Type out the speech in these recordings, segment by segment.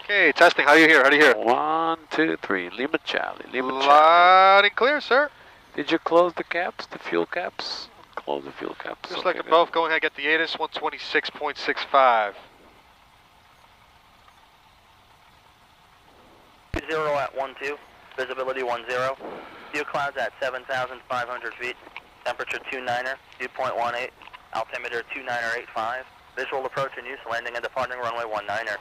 Okay, testing. How do you hear? How do you hear? 1, 2, 3. Lima Charlie. Lima Charlie. Loud and clear, sir. Did you close the caps, the fuel caps? Close the fuel caps. Just okay, like them both. Go ahead, get the ATIS 126.65. 0 at 12. Visibility 10. View clouds at 7,500 feet. Temperature 29er, dew point 18. Altimeter 29er85. Visual approach in use. Landing and departing runway 19er.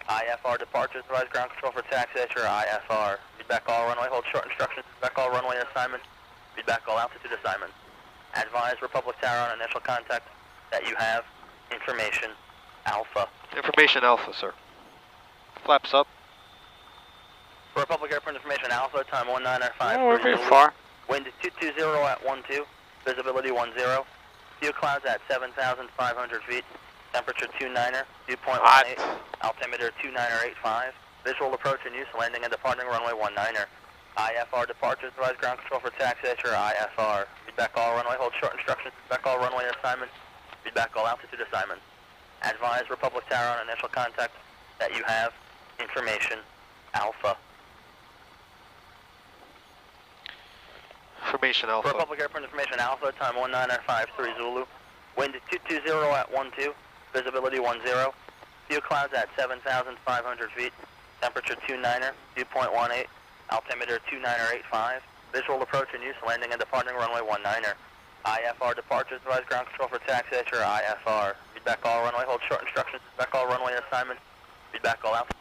IFR departures. Advise ground control for taxi at your IFR. Feedback all runway. Hold short instructions. Feedback all runway assignments. Feedback all altitude assignments. Advise Republic Tower on initial contact that you have information Alpha. Information Alpha, sir. Flaps up. Republic Airport Information Alpha, time 1905. Oh, we're very far. Wind 220 at 12. Visibility 10. View clouds at 7,500 feet. Temperature 29er, dew point 18. Altimeter 29er85. Visual approach in use. Landing and departing runway 19er. IFR departures. Advise ground control for taxi at your IFR. Feedback all runway. Hold short instructions. Feedback all runway assignments. Feedback all altitude assignments. Advise Republic Tower on initial contact that you have information Alpha. Information Alpha. Republic Airport Information Alpha, time 1953 Zulu. Wind 220 at 12. Visibility 10. View clouds at 7,500 feet. Temperature 29er, dew point 18. Altimeter 29er85. Visual approach in use. Landing and departing runway 19er. IFR departures. Advise ground control for taxi at your IFR. Feedback all runway. Hold short instructions. Feedback all runway assignments. Feedback all out.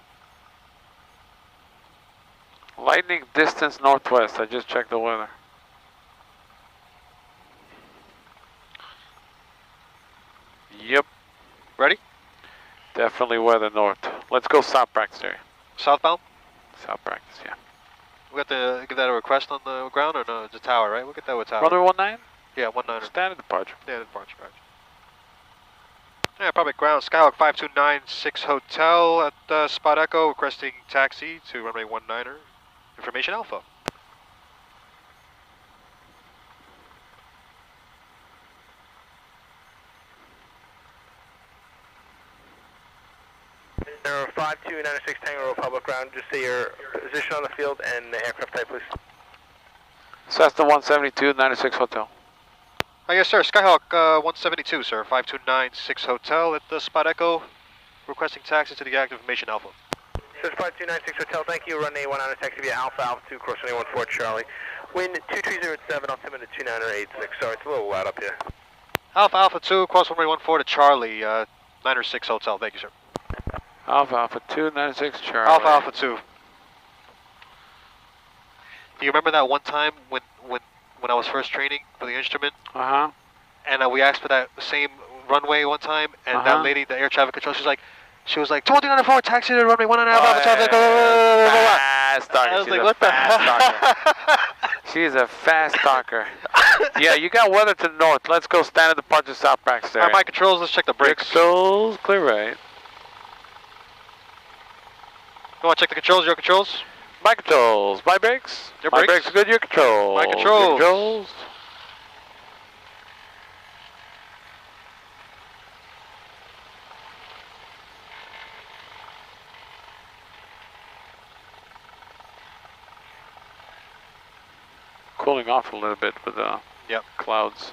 Lightning distance northwest. I just checked the weather. Yep. Ready? Definitely weather north. Let's go south practice area. Southbound? South practice, yeah. We got to give that a request on the ground or no? It's a tower, right? We'll get that with tower. Runway 19? Yeah, 19er. Standard departure. Yeah, departure. Yeah, public ground. Skyhawk 5296 Hotel at Spot Echo, requesting taxi to runway 19er. Information Alpha. Aero 5296 Tango Republic ground. Just say your position on the field and the aircraft type, please. Cessna 172, 96 Hotel. Yes, sir. Skyhawk 172, sir. 5296 Hotel at the Spot Echo, requesting taxi to the active Information Alpha. So 5296 Hotel, thank you. Runway 19 taxi via Alpha, Alpha 2, cross runway 14 Charlie. Wind 230 altimeter 29er86. Sorry, it's a little loud up here. Alpha 2, cross runway 14 to Charlie, 906 Hotel. Thank you, sir. Alpha 2, 96 Charlie. Alpha 2. Do you remember that one time when I was first training for the instrument? Uh-huh. And we asked for that same runway one time, and that lady, the air traffic control, she was like, 2394, taxi to runway 19 Alpha traffic. Fast talker. I was like, what the hell? She's a fast talker. Yeah, you got weather to the north. Let's go standard departure south practice area. All right, my controls, let's check the brakes. Controls, clear right. You want to check the controls, your controls? My controls, my brakes. Your my brakes. brakes are good, your controls. My controls. Your controls. Cooling off a little bit with the clouds.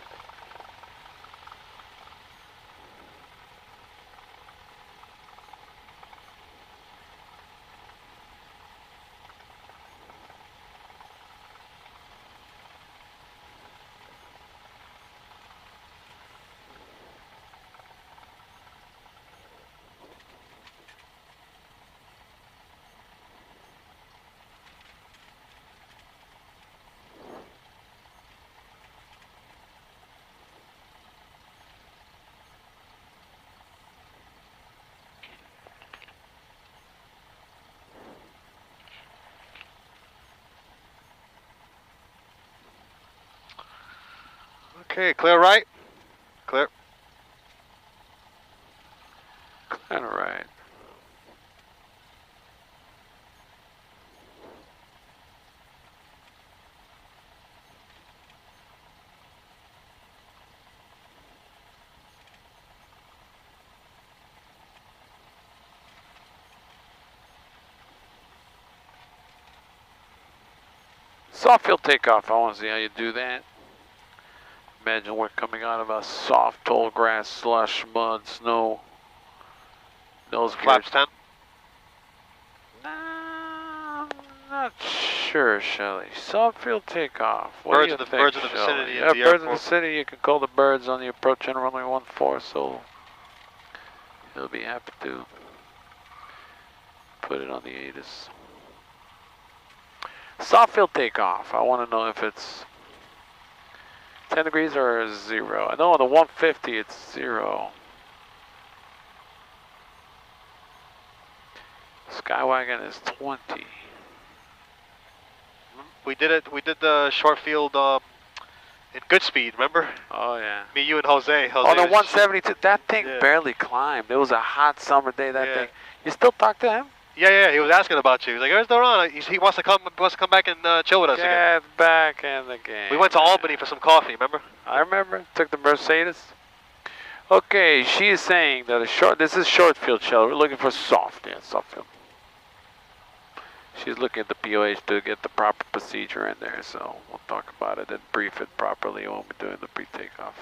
Okay, clear right. Clear. Clear right. Soft field takeoff. I want to see how you do that. Imagine we're coming out of a soft, tall grass, slush, mud, snow. Nose gears. Flaps 10. Nah, I'm not sure, Shelly. Soft field takeoff. What Birds do you in the- think, birds in the Shelley? vicinity of Yeah, the birds in the airport. city. You can call the birds on the approach and runway 14, so he'll be happy to put it on the ATIS. Soft field takeoff. I want to know if it's 10 degrees or 0. I know on the 150 it's 0. Skywagon is 20. We did it. We did the short field in Goodspeed. Remember? Oh yeah. Me, you, and Jose. Jose On the was- 172, that thing Yeah. barely climbed. It was a hot summer day. That Yeah. thing. You still talk to him? Yeah. He was asking about you. He's like, "Where's Doron? He wants to come back and chill with us again." Get back in the game. We went to Albany for some coffee. Remember? I remember. Took the Mercedes. Okay, she is saying that this is short field shell. We're looking for soft. Yeah, soft field. She's looking at the POH to get the proper procedure in there, so we'll talk about it and brief it properly when we're doing the pre-takeoff.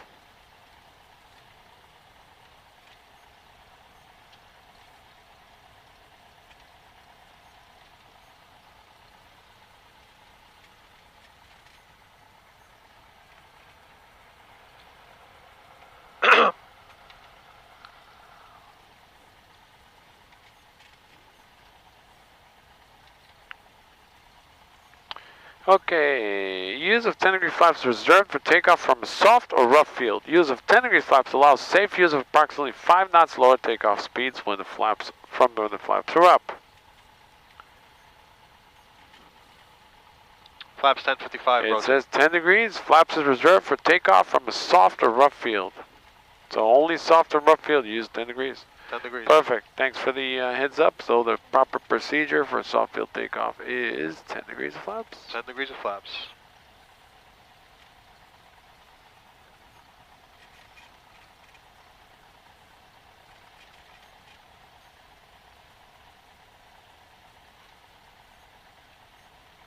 Okay, use of 10 degree flaps reserved for takeoff from a soft or rough field. Use of 10 degree flaps allows safe use of approximately 5 knots lower takeoff speeds when the flaps are up. Flaps 1055. It Bro. says 10 degrees, flaps is reserved for takeoff from a soft or rough field. So only soft or rough field, use 10 degrees. 10 degrees. Perfect, thanks for the heads up. So the proper procedure for soft field takeoff is 10 degrees of flaps. 10 degrees of flaps.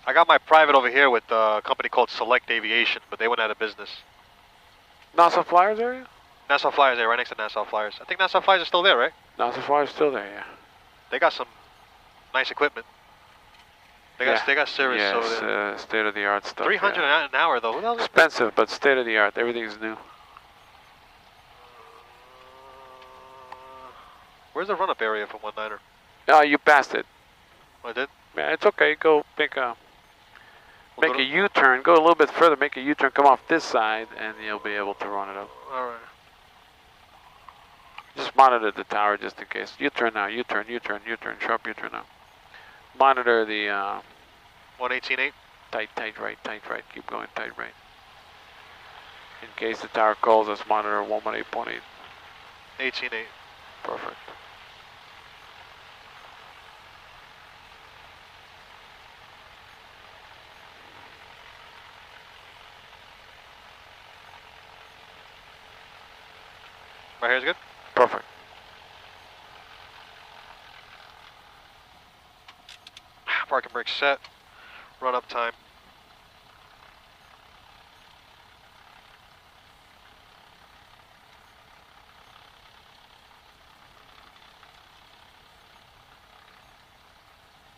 I got my private over here with a company called Select Aviation, but they went out of business. NASA Flyers area? Nassau Flyers there, right next to Nassau Flyers. I think Nassau Flyers are still there, right? NASA Flyers still there, yeah. They got some nice equipment. They got serious over Yes, there. state of the art stuff. 300 yeah. an hour though. Who the hell is Expensive, but state of the art. Everything's new. Where's the run-up area from 19er? Oh, you passed it. Oh, I did? Yeah, it's okay. Go make a We'll make go a U-turn. Go a little bit further. Make a U-turn. Come off this side, and you'll be able to run it up. Alright. Just monitor the tower just in case. U-turn now. U-turn. U-turn. U-turn. Sharp U-turn now. Monitor the 118.8. tight right. Tight right. Keep going. Tight right. In case the tower calls us, monitor 118.8. 18.8. Perfect. Right here's good? Perfect. Parking brake set. Run-up time.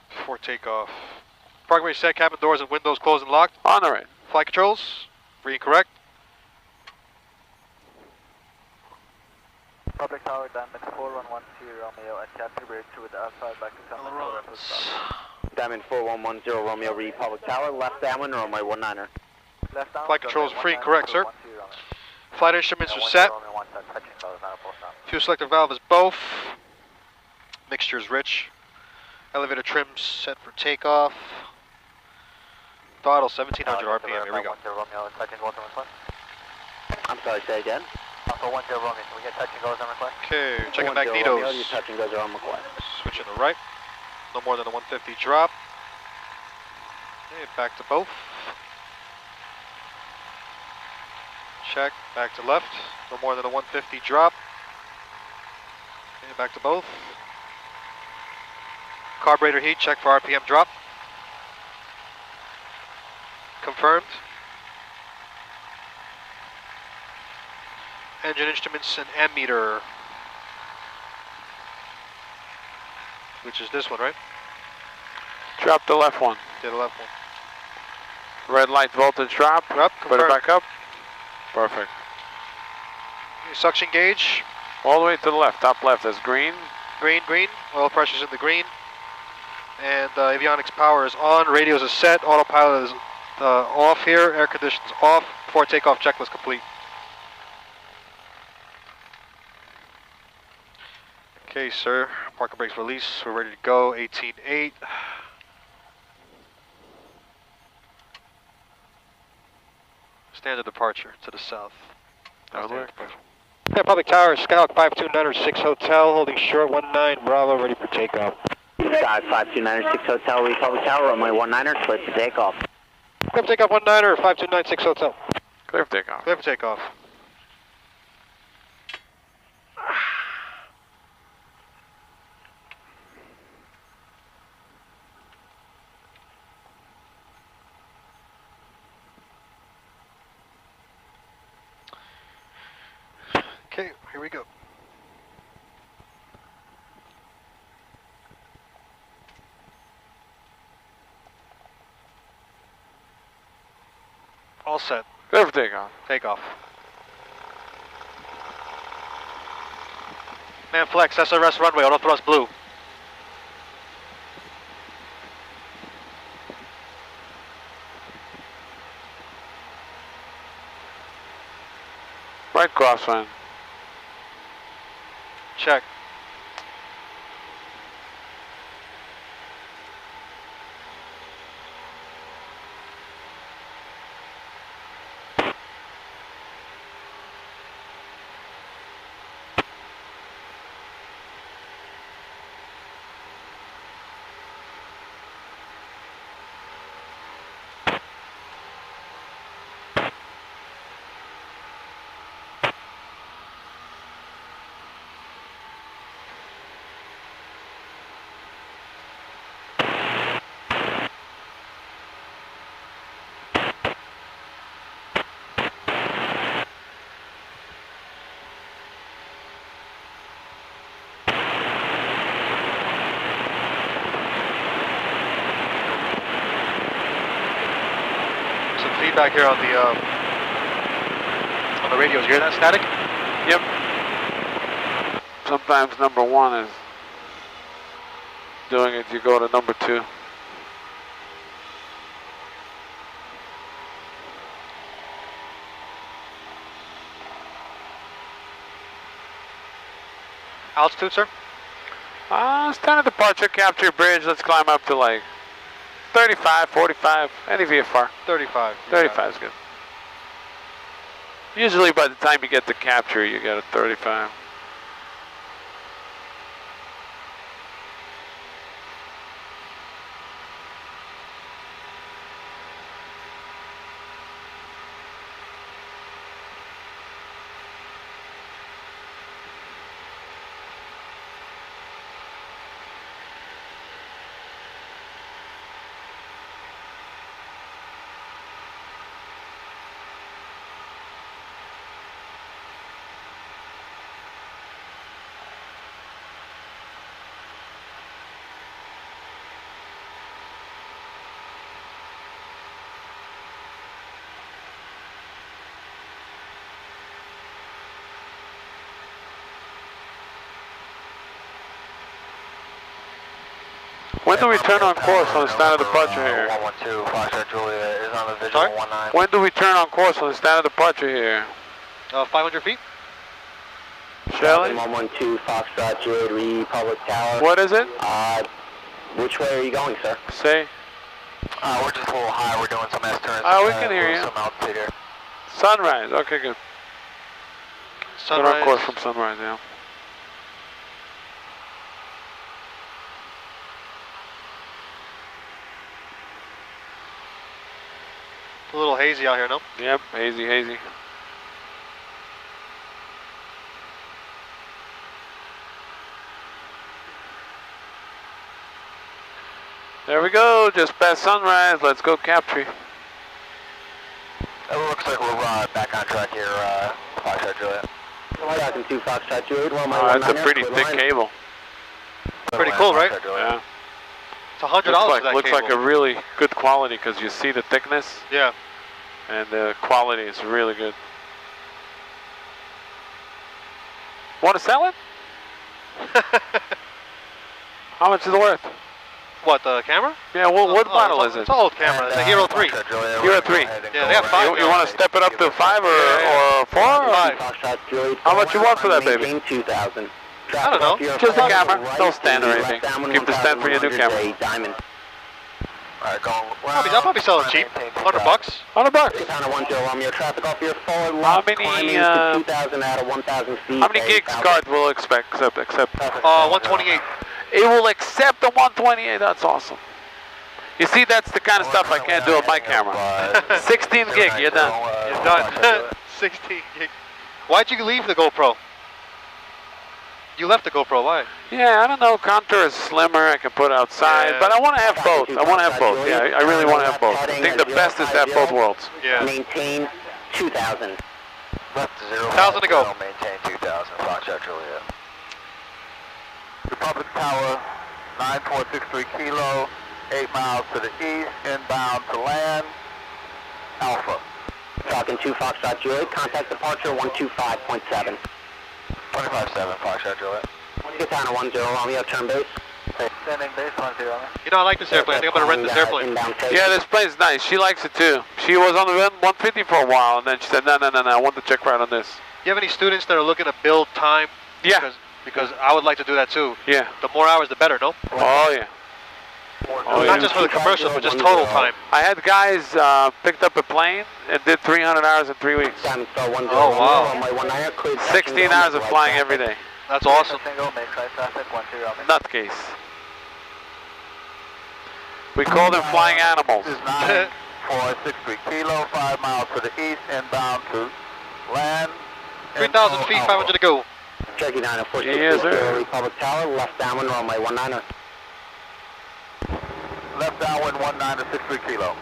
Before takeoff. Parking brake set, cabin doors and windows closed and locked. Honor it. Flight controls, free and correct. Public tower, Diamond 4110 Romeo at Capture Bridge with the outside back to Summit. Diamond 4110 Romeo, read Public Tower, left downwind, runway 19er. Left downwind, Flight controls free and correct, sir. 12 Romeo. Flight instruments are set. Romeo 1 touching close, not a full stop. Fuel selector valve is both. Mixture is rich. Elevator trim set for takeoff. Throttle 1700 RPM. Here we go. Romeo, touching goals on request. I'm sorry, say again. Alpha 10 Romeo, can we get touching goals on request? Okay, checking 10 Romeo, your magnetos. touching goals are on request. Switching to right. No more than a 150 drop. Okay, back to both. Check. Back to left. No more than a 150 drop. Okay, back to both. Carburetor heat. Check for RPM drop. confirmed. Engine instruments and ammeter. Which is this one, right? Drop the left one. Yeah, the left one. Red light voltage drop. Yep, Put it confirmed. back up. Perfect. Suction gauge. All the way to the left. Top left is green. Green, green. Oil pressure's in the green. And avionics power is on. Radios is set. Autopilot is off here. Air conditioning's off. Before takeoff checklist complete. Okay, sir. Parking brakes release. We're ready to go. 18.8. Standard departure to the south. That'll work. Yeah, Public Tower, Skyhawk 52906 Hotel, holding short 19 Bravo, ready for takeoff. Sky 5296 Hotel, Republic Tower, runway 19er, clear for takeoff. Clear for takeoff 19er, 5296 Hotel. Clear for takeoff. Clear for takeoff. Okay, here we go. All set. Clear for takeoff. Takeoff. Man flex, SRS runway, auto thrust blue. Right crosswind. Check. Feedback here on the radios. You hear that static? Yep. Sometimes number one is doing it, you go to number two. Altitude, sir? Standard departure, capture bridge. Let's climb up to like 35, 45, any VFR. 35. 35 is good. Usually by the time you get to capture, you get a 35. When do we turn on course on the standard departure here? 112, Foxtrot Julia is on the visual Sorry? 19. When do we turn on course on the standard departure here? 500 feet? Shelley? 112, Foxtrot Julia, Republic Tower. What is it? Which way are you going, sir? Say. We're just a little high. We're doing some S-turns. Oh, we can hear you. Some altitude here. Sunrise. Okay, good. Turn on course from sunrise, yeah. A little hazy out here, no? Yep, hazy, hazy. There we go, just past sunrise. Let's go capture. Looks like we're back on track here, Foxtrot Juliet. Talking to Foxtrot Juliet. That's a pretty thick cable. Pretty cool, right? Yeah. It's $100 for that looks cable. like a really good quality because you see the thickness. Yeah. And the quality is really good. Want to sell it? How much is it worth? What, the camera? Yeah, what model is it? It's an old camera. It's a Hero 3. Hero 3. Yeah, they have 5. You want to step it up to 5 or 4? Or 5. How much you want for that, baby? 2,000. I don't know. Just the camera. No stand or anything. Keep the stand for your new camera. Alright, go. I'll probably sell it cheap. $100. $100. Counter 10, Romeo, traffic off your forward How left, many, climbing to 2,000 out of 1,000 feet. How many gigs card will it accept? 128. It will accept the 128. That's awesome. You see, that's the kind of stuff I can't do on my camera. 16 gig, you're done. You're done. 16 gig. Why'd you leave the GoPro? You left the GoPro, why? Yeah, I don't know. Contour is slimmer. I can put outside, Yeah. but I want to have both. Yeah, I really want to have both. I think the best is to have both worlds. Yeah. Maintain 2,000. Left 0. 1,000 to go. Maintain 2,000. Foxtrot Juliet. Republic Tower, 9463 Kilo, 8 miles to the east, inbound to land. Alpha. Talking to Foxtrot Juliet. Contact departure 125.7. 25.7, Foxtrot Juliet. Get down to 10, Romeo, turn base. Sending base 10. You know, I like this airplane. I think I'm going to rent this airplane. Yeah, this plane's nice. She likes it too. She was on the 150 for a while, and then she said, no, I want to check right on this. You have any students that are looking to build time? Yeah. Because I would like to do that too. Yeah. The more hours, the better, no? Oh, yeah. Not just for the commercials, but just total time. I had guys picked up a plane and did 300 hours in 3 weeks. Oh, wow. 16 hours of flying every day. That's awesome. Nutcase. We call them flying animals. 463 Kilo, 5 miles to the east, inbound to land. 3,000 feet, 500 to go. Cherokee 904, Yes, sir. Republic Tower, left downwind runway 19er. Left downwind 1963 Kilo.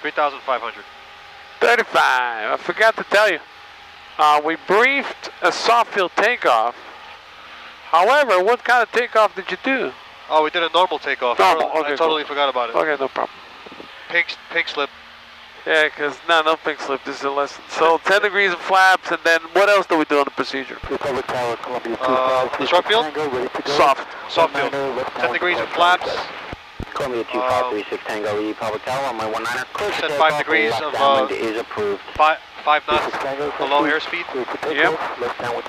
$3,500. 35. I forgot to tell you. We briefed a soft field takeoff. However, what kind of takeoff did you do? Oh, we did a normal takeoff. Normal, I okay, totally cool. forgot about it. Okay, no problem. Pink slip. Yeah, because no pink slip. This is a lesson. So 10 degrees of flaps, and then what else do we do on the procedure? The short field? Soft field. 10 degrees of flaps. Columbia 2536 Tango E, Public Tower on my 19er. Set 5 degrees of is approved. 5 knots below airspeed. Yep.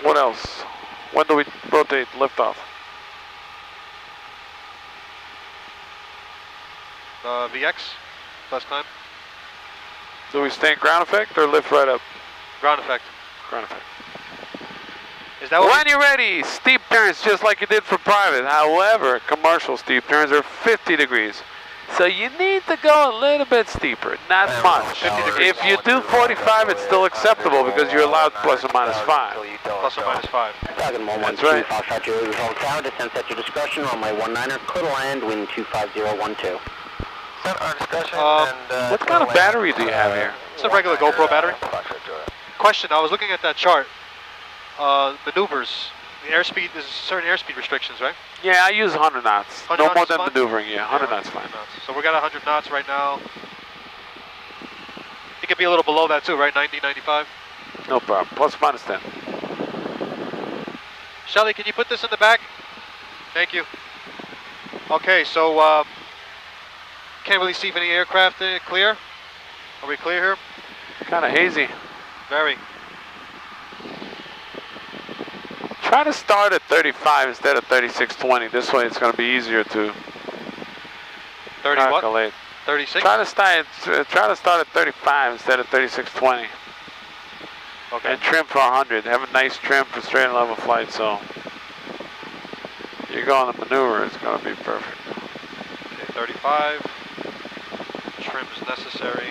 What else? When do we rotate liftoff? VX, last time. Do we stay in ground effect or lift right up? Ground effect. Ground effect. Is that what When you're ready, steep turns just like you did for private. However, commercial steep turns are 50 degrees. So you need to go a little bit steeper, not much. 50 degrees. If you do 45, it's still acceptable because you're allowed plus or minus 5. Plus or minus 5. That's right. Foxtrot Juliet, Tower, descent at your discretion on my 19er. Could land, wind 25012. What kind of battery do you have here? It's a regular GoPro battery. Question, I was looking at that chart. Maneuvers, the airspeed, there's certain airspeed restrictions, right? Yeah, I use 100 knots. 100 No knots more is than fine? maneuvering, yeah. 100 knots fine. So we got 100 knots right now. It could be a little below that too, right? 90, 95? No problem. Plus minus 10. Shelly, can you put this in the back? Thank you. Okay, so can't really see if any aircraft in it. Clear? Are we clear here? Kind of hazy. Very. Try to start at 35 instead of 3620. This way it's going to be easier to 30 what? calculate. 36? Try to start at 35 instead of 3620. Okay. And trim for 100. Have a nice trim for straight and level flight, so you go on the maneuver, it's going to be perfect. Okay, 35. Trim is necessary.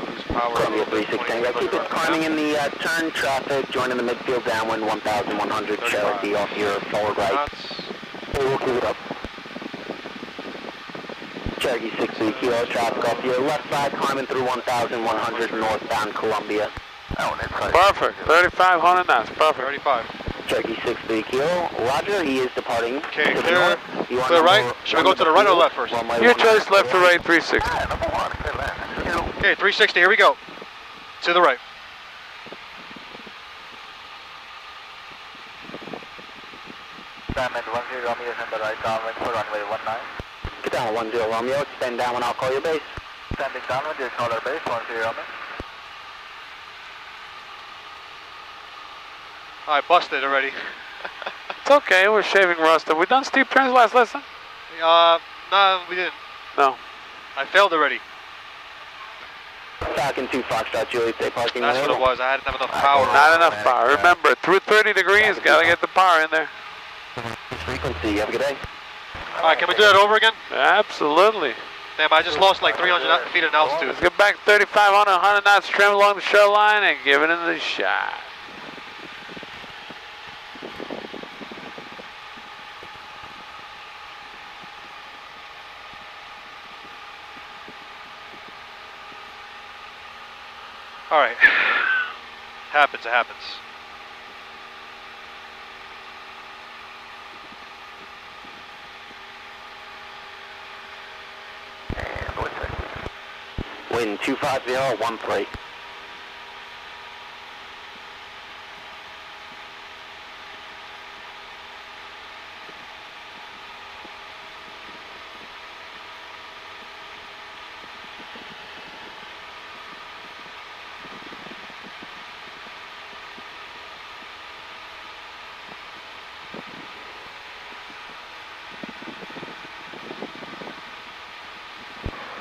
Lose power a little bit. 36 keep it climbing in the turn traffic, joining the midfield downwind 1100 Cherokee off your forward right. Knots. We'll keep it up. Cherokee 60 kilo traffic off your left side, climbing through 1100 northbound Columbia. Perfect. 3500 knots. Perfect. 35. Cherokee 63 kilo. Roger, he is departing. Okay, clear. To the right? Should we go to the right or left first? Your choice, left or right, 360. Okay, 360, here we go. To the right. Diamond 10 Romeo is on the right downwind for runway 19. Get down 10 Romeo, extend down when I'll call your base. Standing downwind, just call our base 10 Romeo. I busted already. It's okay, we're shaving rust. Have we done steep turns last lesson? No, we didn't. No. I failed already. Falcon 2 Foxtrot Juliet, stay parking. That's what it was. I didn't have enough power. Not enough power. Remember, through 30 degrees, gotta get the power in there. Frequency, have a good day. Alright, can we do that over again? Absolutely. Damn, I just lost like 300 feet in altitude. Let's get back 3,500, 100 knots trim along the shoreline and give it in the shot. Alright. Happens, it happens. Wind 25013.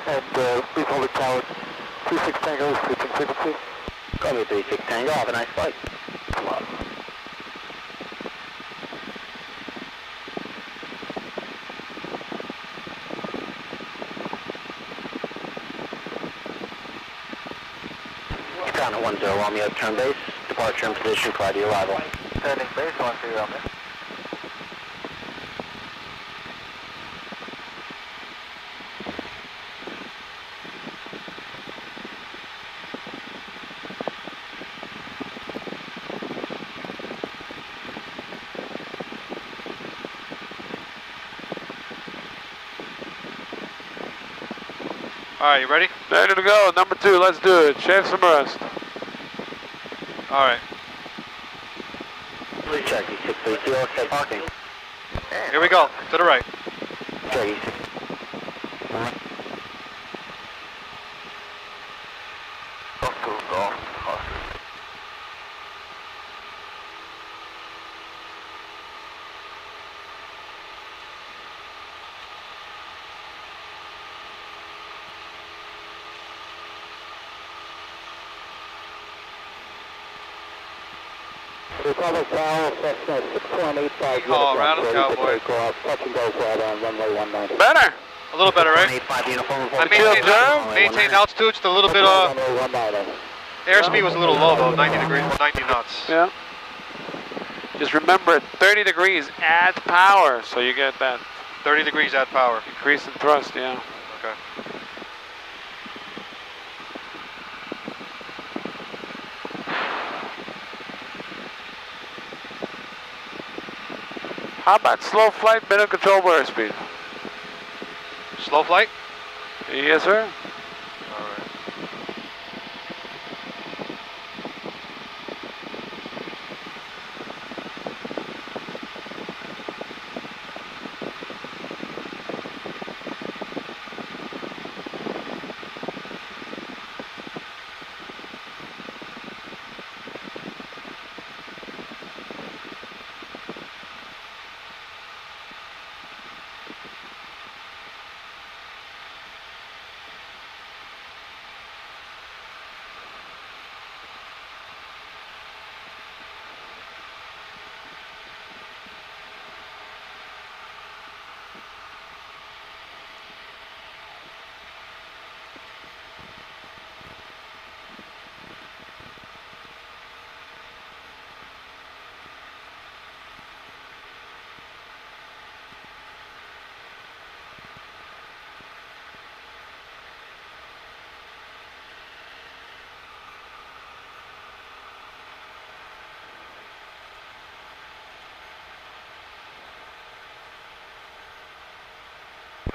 And please hold it tower 26 Tango, switching frequency. Call me 36 Tango, have a nice flight. Come on. Down at 10 Romeo, turn base, departure in position prior to your arrival. Turning base, 10 Romeo. Alright, you ready? Ready to go. Number 2, let's do it. Shave some rust. Alright. Cherokee 63 kilo, stay parking. Here we go. To the right. Cherokee 6. Republic Tower, Cessna 6.85. Oh, around him, cowboy. Touch and go for on runway 19. Better. A little better, right? I maintained altitude, just a little bit airspeed was a little low though, 90 degrees, 90 knots. Yeah. Just remember, 30 degrees adds power, so you get that 30 degrees add power. increase in thrust, yeah. Okay. How about slow flight, minimum controllable airspeed? Slow flight? Yes, sir. Alright.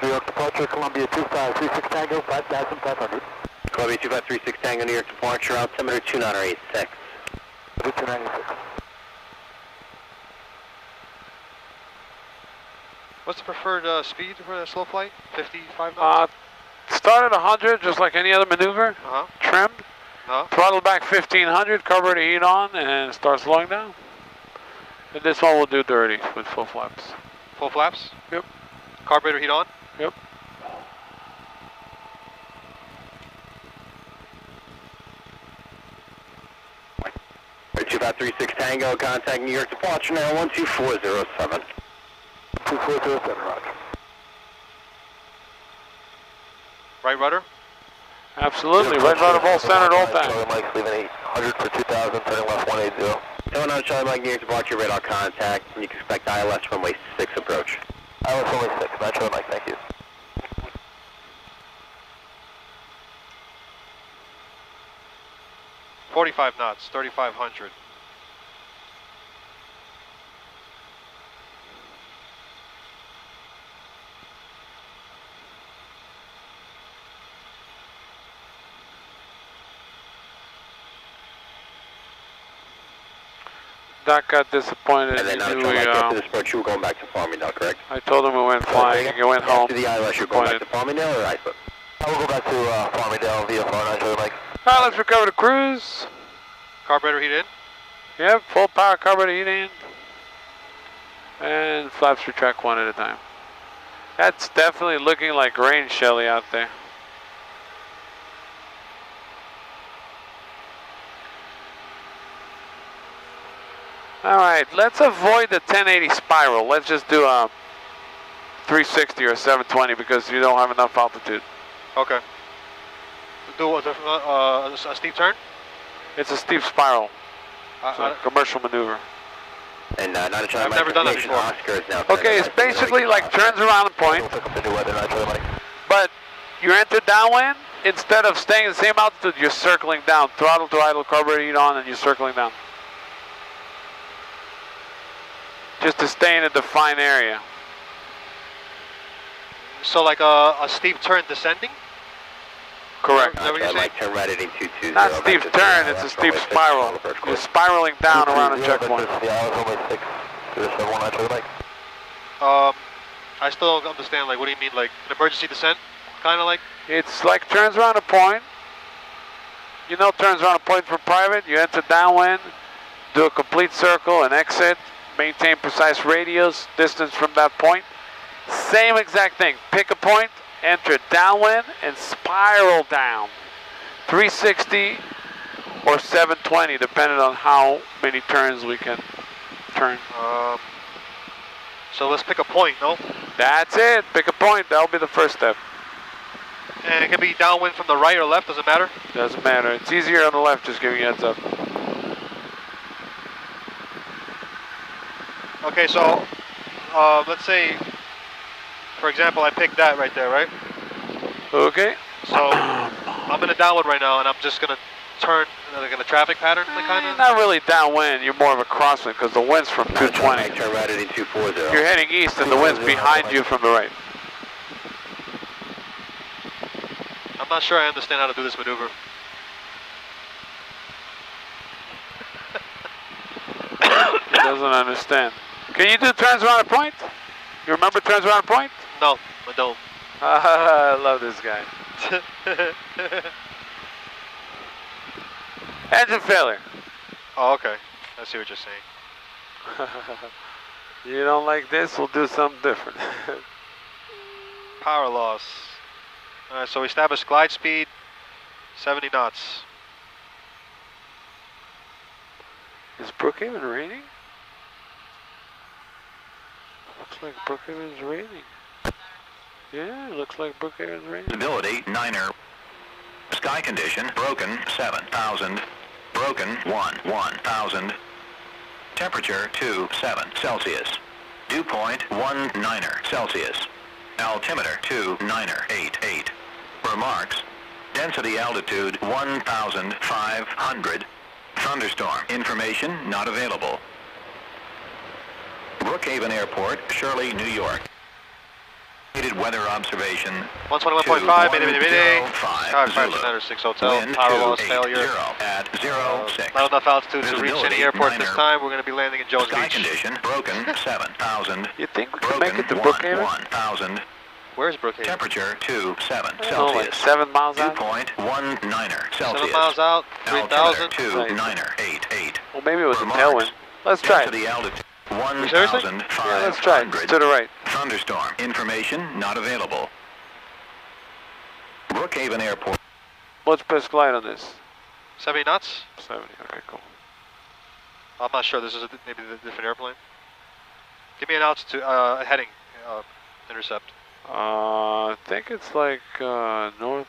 New York departure, Columbia 2536 Tango, 5,500. Columbia 2536 Tango, New York departure, altimeter 2986. 2986. What's the preferred speed for that slow flight? 55 knots? Start at 100, just like any other maneuver. Uh-huh. Trimmed. Throttle back 1500, carburetor heat on, and start slowing down. And this one we'll do dirty with full flaps. Full flaps? Yep. Carburetor heat on? Yep. Right, 2536 Tango, contact New York departure now, 12407. 2407, roger. Right rudder? Absolutely, right rudder ball centered all time. Charlie Mike's leaving 800 for 2000, turning left 180. 79 Charlie Mike, New York departure, radar contact, and you can expect ILS runway 6 approach. ILS runway 6, 9 Charlie Mike, thank you. .45 knots, 3,500. Doc got disappointed. And then Charlie Mike, after this approach, you were going back to Farmingdale, correct? I told him we went flying. You went home. After the ILS, you're going back to Farmingdale or Iceland? I will go back to Farmingdale via 49 Charlie Mike. Alright, let's recover the cruise. Carburetor heat in? Yep, full power carburetor heat in. And flaps retract one at a time. That's definitely looking like rain, Shelly, out there. Alright, let's avoid the 1080 spiral. Let's just do a 360 or 720 because you don't have enough altitude. Okay. Do a steep turn? It's a steep spiral. It's a commercial maneuver. And I've never done that before. Oscar is now Okay, it's basically like turns around a point, but you enter downwind, instead of staying at the same altitude, you're circling down. Throttle to idle, carburetor heat on, and you're circling down. Just to stay in a defined area. So like a steep turn descending? Correct. Is that what you're saying? turn right at 220. Not steep turn, it's a steep spiral. You're spiraling down around a checkpoint. I still don't understand, like, what do you mean, like, an emergency descent? Kind of like? It's like turns around a point. You know turns around a point for private. You enter downwind, do a complete circle and exit, maintain precise radius, distance from that point. Same exact thing. Pick a point, enter downwind, and spiral down. 360 or 720, depending on how many turns we can turn. So let's pick a point, no? That's it. Pick a point. That'll be the first step. And it can be downwind from the right or left, doesn't matter? Doesn't matter. It's easier on the left, just giving you a heads up. Okay, so let's say, for example, I picked that right there, right? Okay. So I'm in a downwind right now, and I'm just gonna turn like in a traffic pattern, kind of. Not really downwind. You're more of a crosswind because the wind's from 220. Turn right at 240. You're heading east, and the wind's behind you from the right. I'm not sure I understand how to do this maneuver. He doesn't understand. Can you do turns around a point? You remember turns around a point? No, I don't. I love this guy. Engine failure. Oh, okay. I see what you're saying. You don't like this? We'll do something different. Power loss. All right, so we established glide speed, 70 knots. Is Brookhaven raining? Looks like Brookhaven's raining. Yeah, looks like Brookhaven's raining. Visibility, 9er. Sky condition, broken, 7,000. Broken, 1,000. Temperature, 27 Celsius. Dew point, 19er Celsius. Altimeter, 2988. Remarks, density altitude, 1,500. Thunderstorm, information not available. Brookhaven Airport, Shirley, New York. Weather observation. 121.5, mayday. 5 Tower Zulu. 596 Hotel, Wind power loss, 280 failure. at 06. Not enough altitude to reach Visibility, any airport this 9er. time. We're going to be landing in Jones Sky Beach. condition, broken, 7,000. You think we can Broken, make it to Brookhaven? 1,000. Where's Brookhaven? Temperature, 27 I don't know, like Celsius. 7 miles Dew out? point, 19er 7 Celsius. miles out, Altimeter, 3,000. 2988. Well, maybe it was a Remarks, tailwind. Let's try it. density altitude, Seriously? 1,500. Yeah, let's try it. To the right. Thunderstorm, information not available. Brookhaven Airport. Let's press glide on this. 70 knots? 70, okay, cool. I'm not sure. This is maybe a different airplane. Give me an altitude, heading, intercept. I think it's like northeast,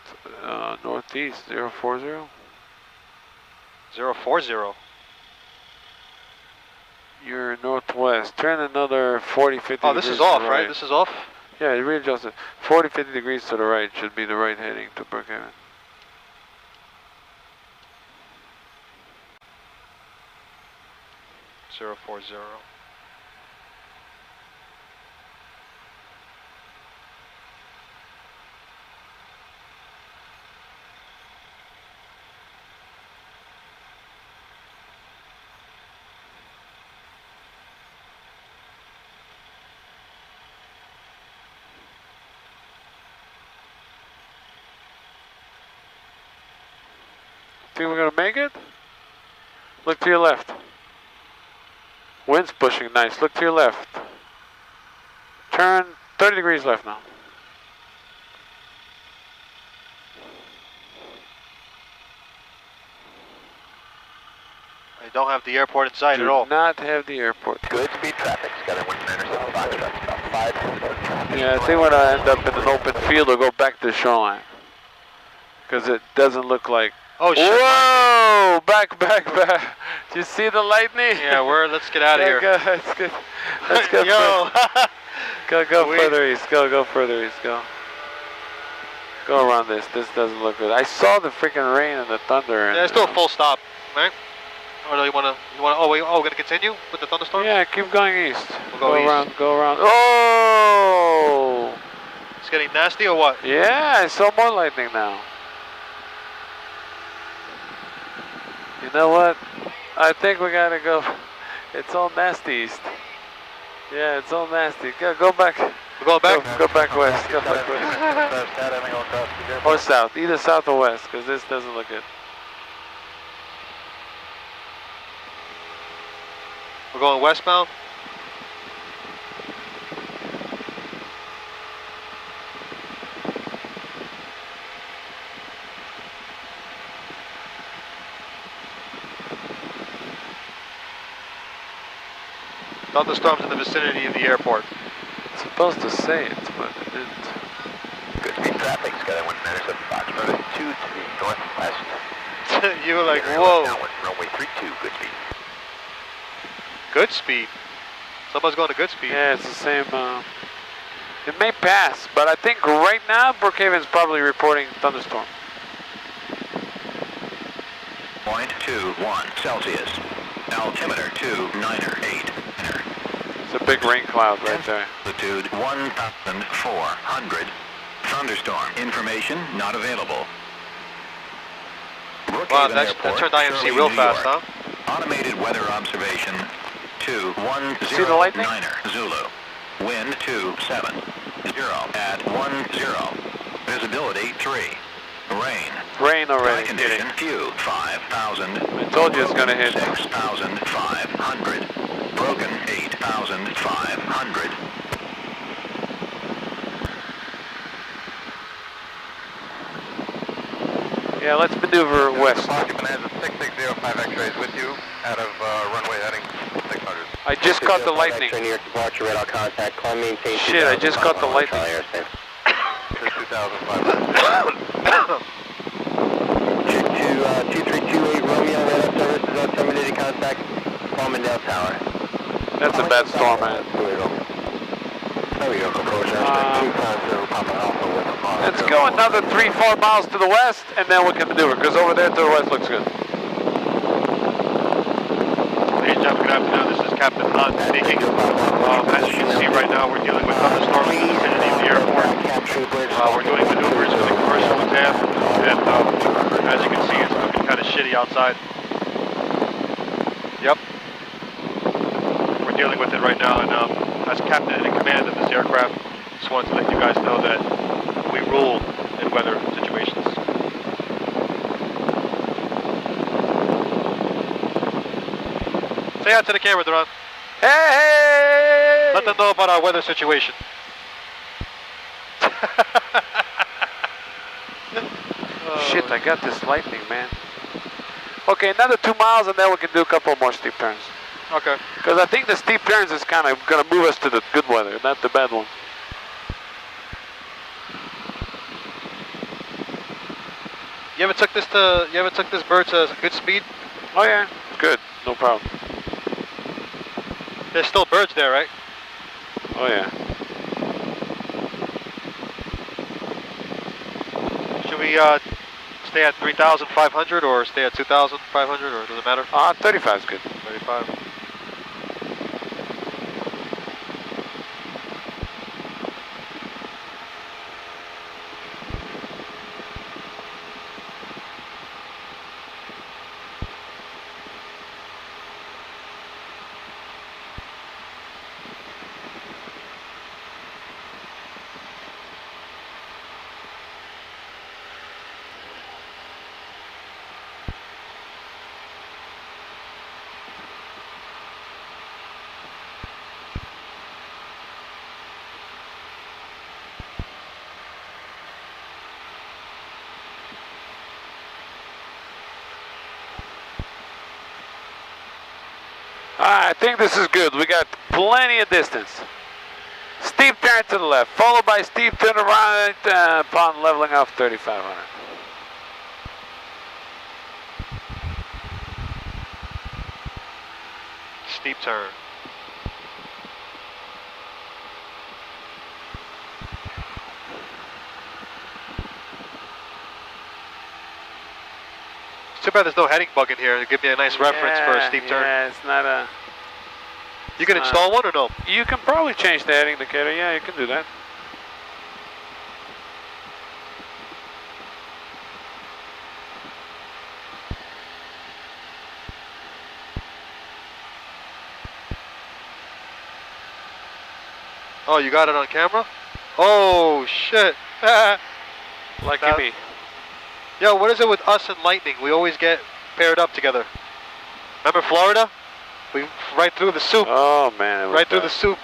040. 040. You're northwest. Turn another 40, 50 Oh, degrees this is to off, the right? This is off? Yeah, readjust it. 40, 50 degrees to the right should be the right heading to Brookhaven. Zero 40. Think we're gonna make it? Look to your left. Wind's pushing nice. Look to your left. Turn 30 degrees left now. I don't have the airport in sight Do at all. not have the airport. Good speed traffic. Skyline 197 Foxtrot. About 5. Yeah, I think when I end up in an open field, I'll go back to the shoreline. Because it doesn't look like... Oh, shit. Whoa! Back. Do you see the lightning? Yeah, let's get out of here. Let's go. Yo. Go further east. Go further east. Go around this. This doesn't look good. I saw the freaking rain and the thunder. And Yeah, let's do a full stop, right? Or do you want to, we're going to continue with the thunderstorm? Yeah, keep going east. We'll go east. Go around. Oh! It's getting nasty or what? Yeah, I saw more lightning now. You know what? I think we gotta go. It's all nasty east. Yeah, it's all nasty. Go back. We're going back? Go back west. Go back west. Or south. Either south or west, because this doesn't look good. We're going westbound? Thunderstorms in the vicinity of the airport. It's supposed to say it, but it didn't. Good speed traffic. Skyline 197 Foxtrot. 2 to the northwest. You were like, whoa. Downwind, runway 32. Good speed. Good speed. Someone's going to good speed. Yeah, it's the same. It may pass, but I think right now Brookhaven's probably reporting thunderstorm. 0.21 Celsius. Altimeter 298. It's a big rain cloud right there. Altitude 1,400. Thunderstorm information not available. Wow, Brookhaven that Airport, turned IMC Shirley, real New fast, York. huh? Automated weather observation See the lightning? 210 Zulu. Wind 27. 0 at 10. Visibility 3. Rain. Rain Dry already. condition few 5,000. I told you it's gonna hit. 6,500. Broken 8,500. Yeah, let's maneuver west. Occupant has a 6605 X-rays with you out of runway heading 600. I just caught the lightning. Near departure, radar contact, climb maintain. Shit, I just caught the lightning. 2,500. Check to 2328 Romeo, radar services on terminated contact, Palmendale Tower. That's a bad storm, man. There we go, approach Papa Alpha with a monitor. Let's go another 3-4 miles to the west, and then we can maneuver, because over there to the west looks good. Ladies and gentlemen, good afternoon. This is Captain Hunt speaking. As you can see right now, we're dealing with thunderstorms in the vicinity of the airport. We're doing maneuvers for the commercial exam, and as you can see, it's looking kind of shitty outside. Yep. We're dealing with it right now, and as captain in command of this aircraft, just wanted to let you guys know that we rule in weather situations. Say out to the camera, Duran. Hey! Let them know about our weather situation. Shit, I got this lightning, man. Okay, another 2 miles, and then we can do a couple more steep turns. Okay. Because I think the steep turns is kind of going to move us to the good weather, not the bad one. You ever took this bird to good speed? Oh yeah, good, no problem. There's still birds there, right? Oh yeah. Should we stay at 3,500 or stay at 2,500, or does it matter? 35 is good. 35. I think this is good. We got plenty of distance. Steep turn to the left, followed by steep turn to right upon leveling off 3,500. Steep turn. It's too bad there's no heading bug in here to give me a nice reference for a steep turn. Yeah, it's not a... You can install one or no? You can probably change the heading indicator. Yeah, you can do that. Oh, you got it on camera? Oh, shit. Lucky me. Yo, what is it with us and lightning? We always get paired up together. Remember Florida? We right through the soup. Oh man, it was Right through bad. the soup.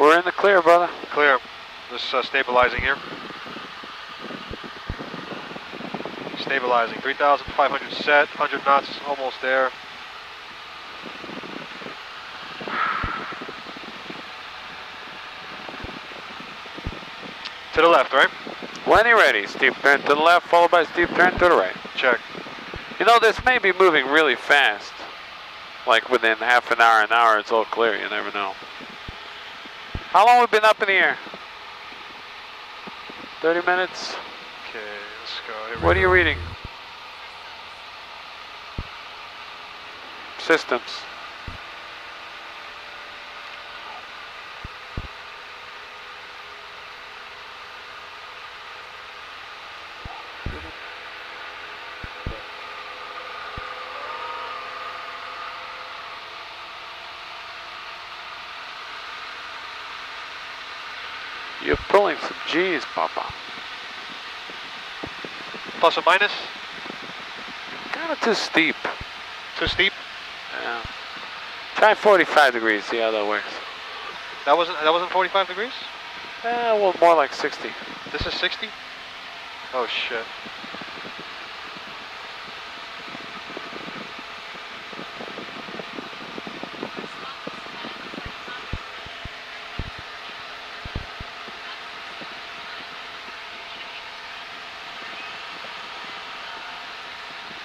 We're in the clear, brother. Clear. Just stabilizing here. Stabilizing. 3,500 set. 100 knots. Almost there. To the left, right? When you're ready, steep turn to the left, followed by steep turn to the right. Check. You know, this may be moving really fast. Like within half an hour, it's all clear. You never know. How long have we been up in the air? 30 minutes? Okay, let's go. Here we What are go. you reading? Systems. You're pulling some G's, Papa. Plus or minus? Kind of too steep. Too steep? Yeah. Try 45 degrees, see how that works. That wasn't 45 degrees? Well, more like 60. This is 60? Oh shit.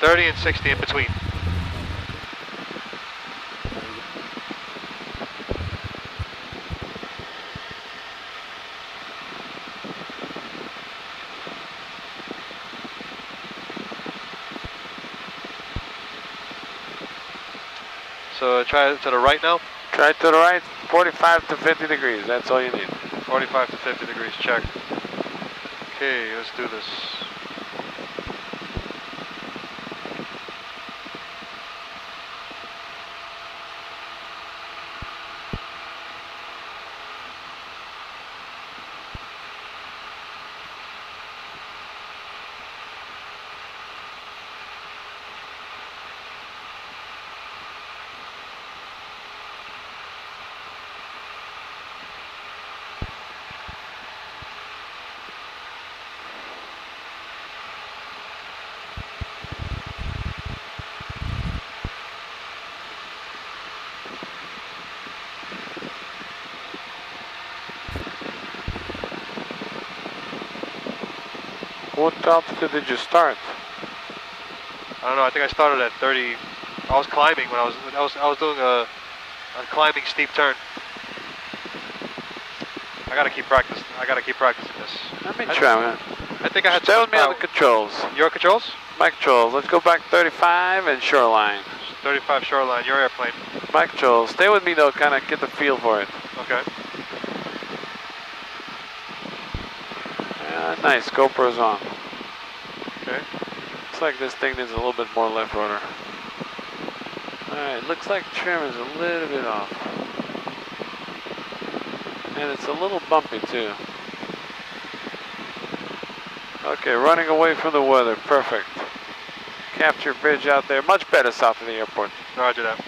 $30 and $60 in between. So try to the right now. Try to the right, 45 to 50 degrees. That's all you need. 45 to 50 degrees, check. Okay, let's do this. What altitude did you start? I don't know. I think I started at 30. I was climbing when I was doing a climbing steep turn. I gotta keep practicing. I gotta keep practicing this. Let me try, man. I think I had. Stay with me on the controls. Your controls? My controls. Let's go back 35 and shoreline. 35 shoreline. Your airplane. My controls. Stay with me though. Kind of get the feel for it. Okay. Yeah, nice. GoPro's on. Okay. Looks like this thing needs a little bit more left rudder. Alright, looks like trim is a little bit off. And it's a little bumpy too. Okay, running away from the weather. Perfect. Capture bridge out there. Much better south of the airport. Roger that.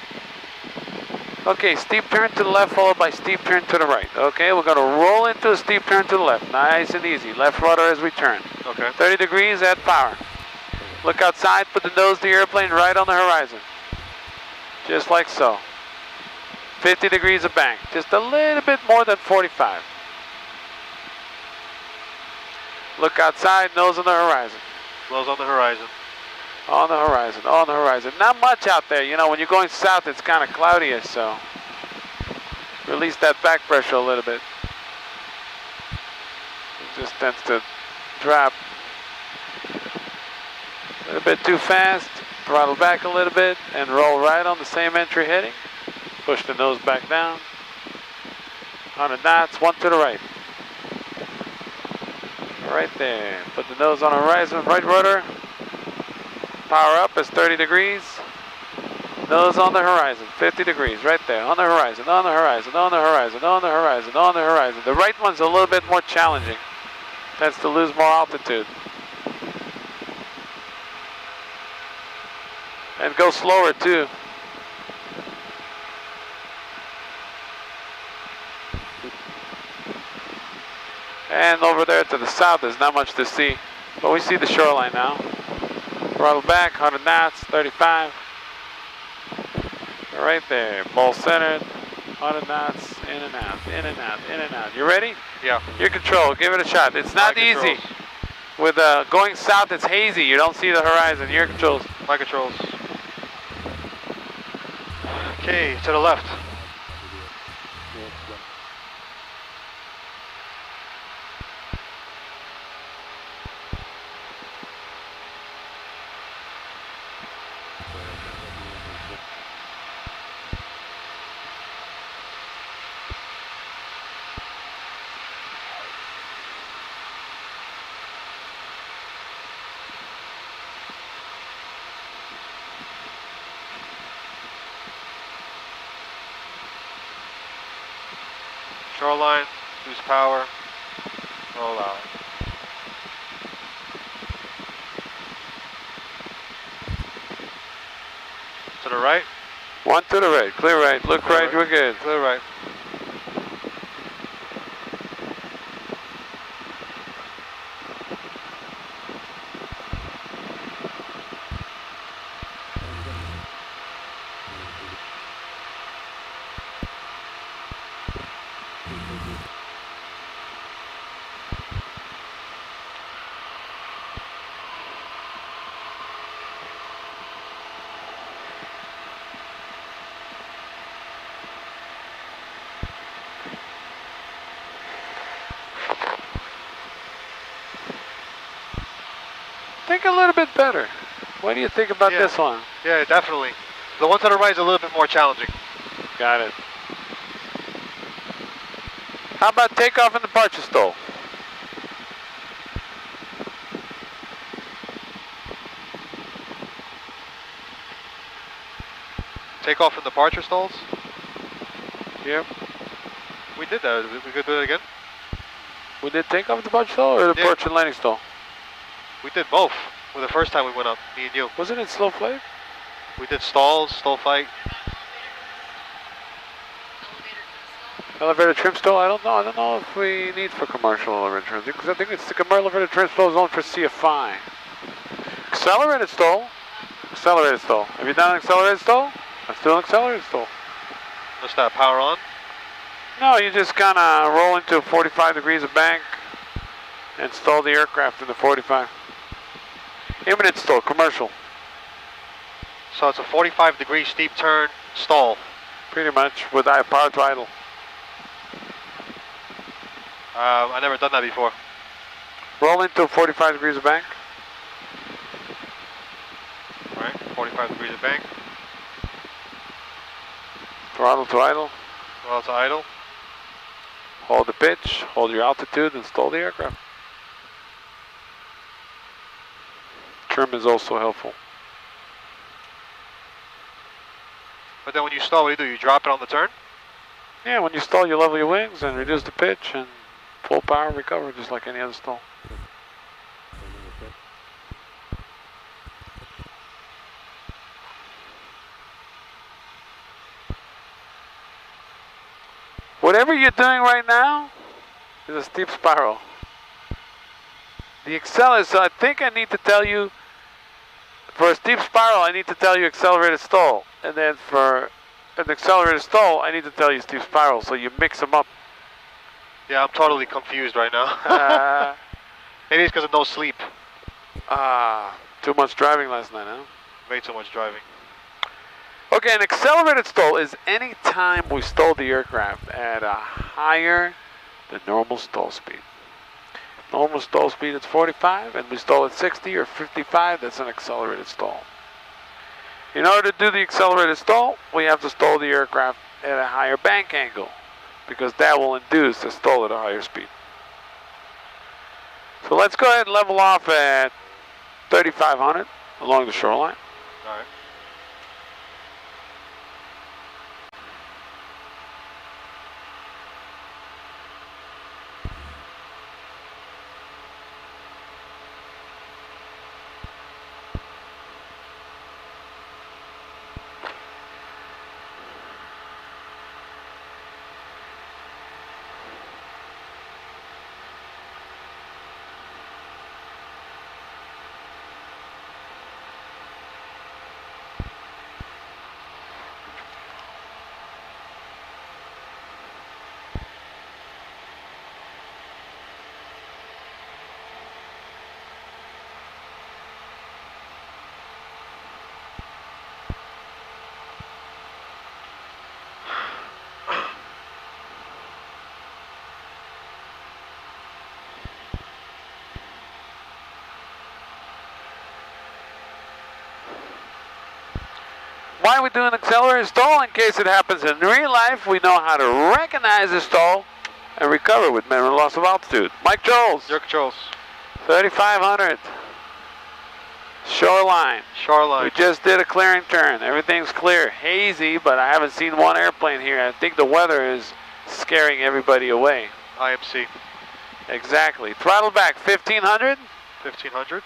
Okay, steep turn to the left followed by steep turn to the right. Okay, we're going to roll into a steep turn to the left. Nice and easy. Left rudder as we turn. Okay. 30 degrees, add power. Look outside, put the nose of the airplane right on the horizon. Just like so. 50 degrees of bank. Just a little bit more than 45. Look outside, nose on the horizon. Nose on the horizon. On the horizon, on the horizon. Not much out there, you know, when you're going south it's kind of cloudy, so release that back pressure a little bit. It just tends to drop a little bit too fast, throttle back a little bit, and roll right on the same entry heading. Push the nose back down. 100 knots, one to the right. Right there. Put the nose on the horizon, right rudder. Power up is 30 degrees. Nose on the horizon, 50 degrees, right there. On the horizon, on the horizon, on the horizon, on the horizon, on the horizon. The right one's a little bit more challenging. Tends to lose more altitude. And go slower too. And over there to the south, there's not much to see. But we see the shoreline now. Throttle back, 100 knots, 35. Right there, ball centered, 100 knots, in and out, in and out, in and out. You ready? Yeah. Your control, give it a shot. It's not My easy. controls. With going south, it's hazy. You don't see the horizon. Your controls. My controls. Okay, to the left. Shoreline, lose power, roll out. To the right, One to the right, clear right. Look Clear right, right. we're good. clear right. Think a little bit better. What do you think about Yeah. this one? Yeah, definitely. The one to the right is a little bit more challenging. Got it. How about takeoff in the departure stall? Take off from departure stalls. Yep. We did that. We could do it again. We did takeoff in the departure stall or the Yeah. departure and landing stall? We did both. Well, the first time we went up, me and you. Wasn't it slow flight? We did stalls, stall fight. Elevator trim stall? I don't know. I don't know if we need for commercial elevator trim because I think it's the commercial elevator trim stall is only for CFI. Accelerated stall. Accelerated stall. Have you done an accelerated stall? Let's do an accelerated stall. What's that? Power on. No, you just kind of roll into 45 degrees of bank and stall the aircraft in the 45. Imminent stall, commercial. So it's a 45-degree steep turn stall. Pretty much with power to idle. I never done that before. Roll into 45 degrees of bank. All right, 45 degrees of bank. Throttle to idle. Well, it's idle. Hold the pitch, hold your altitude, and stall the aircraft. Trim is also helpful. But then when you stall, what do? You drop it on the turn? Yeah, when you stall, you level your wings and reduce the pitch and full power recover just like any other stall. Whatever you're doing right now is a steep spiral. The accelerator, so I think I need to tell you, for a steep spiral, I need to tell you accelerated stall. And then for an accelerated stall, I need to tell you steep spiral, so you mix them up. Yeah, I'm totally confused right now. Maybe it's because of no sleep. Too much driving last night, huh? Way too much driving. Okay, an accelerated stall is any time we stall the aircraft at a higher than normal stall speed. Normal stall speed is 45, and we stall at 60 or 55, that's an accelerated stall. In order to do the accelerated stall, we have to stall the aircraft at a higher bank angle, because that will induce a stall at a higher speed. So let's go ahead and level off at 3,500 along the shoreline. All right. why are we doing accelerated stall? In case it happens in real life, we know how to recognize the stall and recover with minimal loss of altitude. Mike Jones. Your controls. 3,500. Shoreline. Shoreline. We just did a clearing turn. Everything's clear. Hazy, but I haven't seen one airplane here. I think the weather is scaring everybody away. IMC. Exactly. Throttle back, 1,500. 1,500.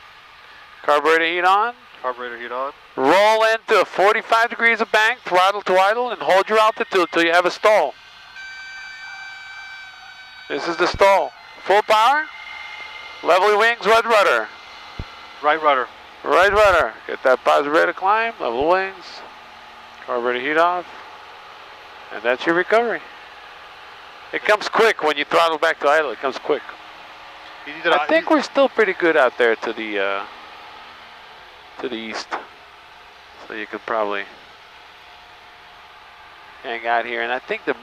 Carburetor heat on. Carburetor heat on. Roll into 45 degrees of bank, throttle to idle, and hold your altitude till you have a stall. This is the stall. Full power. Level wings, right rudder. Right rudder. Right rudder. Get that positive rate of climb, level wings. Carburetor heat off. And that's your recovery. It comes quick when you throttle back to idle. It comes quick. I think we're still pretty good out there to the east. So you could probably hang out here. And I think the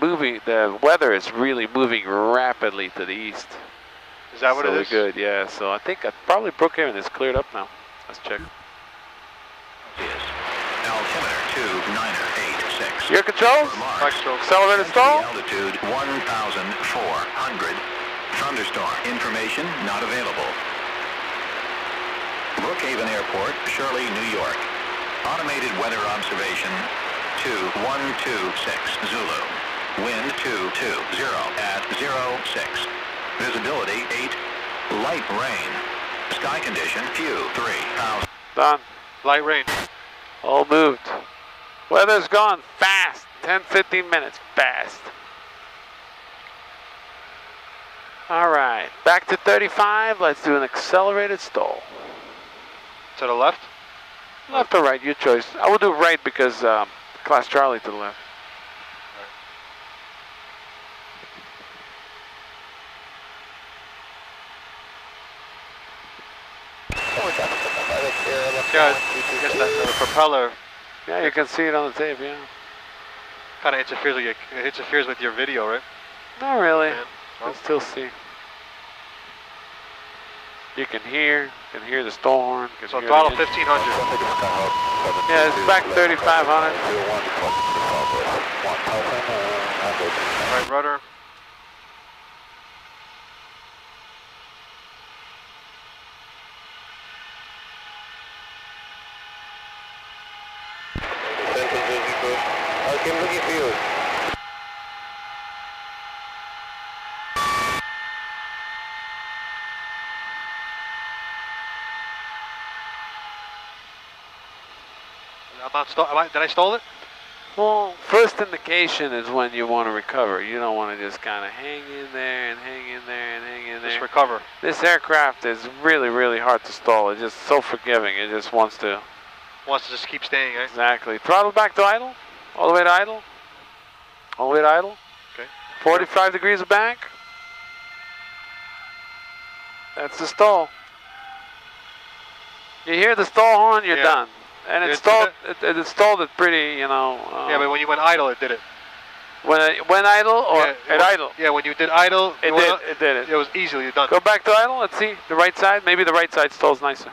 weather is really moving rapidly to the east. Is that what it is? So we're good, yeah. So I think I probably Brookhaven is cleared up now. Let's check. Altimeter 29886. Your controls? Accelerated stall? Altitude 1,400. Thunderstorm. Information not available. Brookhaven Airport, Shirley, New York. Automated weather observation 2126 Zulu. Wind 220 at 06. Visibility 8. Light rain. Sky condition few 3,000. Done. Light rain. All moved. Weather's gone fast. 10-15 minutes fast. All right, back to 35. Let's do an accelerated stall. To the left? Left or right, your choice. I will do right because Class Charlie to the left. Yeah, I guess that the propeller Yeah, you can see it on the tape, yeah. kind of interferes with your video, right? Not really. Yeah. You can still see. You can hear the stall horn. You can So hear throttle the 1,500. Yeah, it's back 3,500. Right rudder. Okay, I'm looking for you. Did I stall it? Well, first indication is when you want to recover. You don't want to just kind of hang in there and hang in there and hang in there. Just recover. This aircraft is really, really hard to stall. It's just so forgiving. It just wants to. Wants to just keep staying, eh? Exactly. Throttle back to idle. All the way to idle. All the way to idle. Okay. 45 degrees of bank. That's the stall. You hear the stall horn, you're done. And it stalled it pretty, you know. Yeah, but when you went idle, it did it. When idle or at idle? Yeah, when you did idle, It did it. It was easily done. Go back to idle, let's see. The right side, maybe the right side stalls nicer.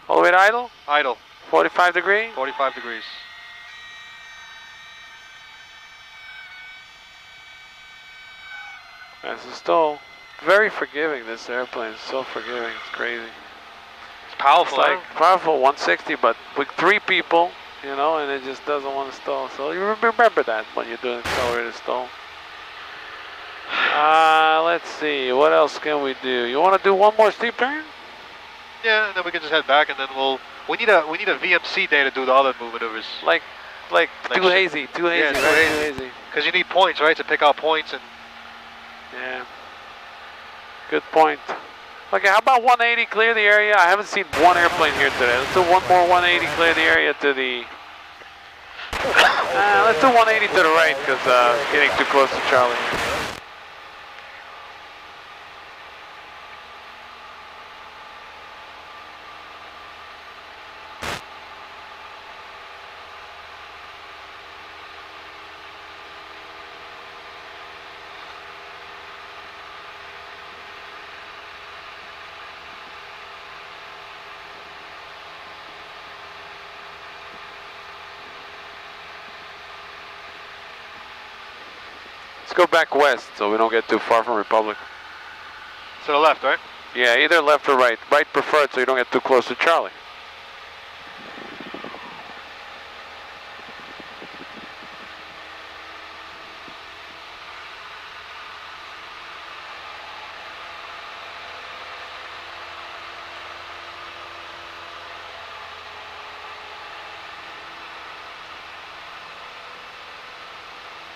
All the way to idle, Idle, 45 degree. 45 degrees. That's the stall. Very forgiving, this airplane is so forgiving, it's crazy. It's powerful, It's like powerful 160, but with 3 people, you know, and it just doesn't want to stall. So you remember that when you're doing accelerated stall. Let's see, what else can we do? You want to do one more steep turn? Yeah, and then we can just head back, and then we need a VMC day to do the other maneuvers. Like too hazy, Yeah, too hazy. Because you need points, right, to pick out points and. Yeah. Good point. Okay, how about 180 clear the area? I haven't seen one airplane here today. Let's do one more 180 clear the area to the. Let's do 180 to the right because getting too close to Charlie. Let's go back west so we don't get too far from Republic. To the left, right? Yeah, either left or right. Right preferred so you don't get too close to Charlie.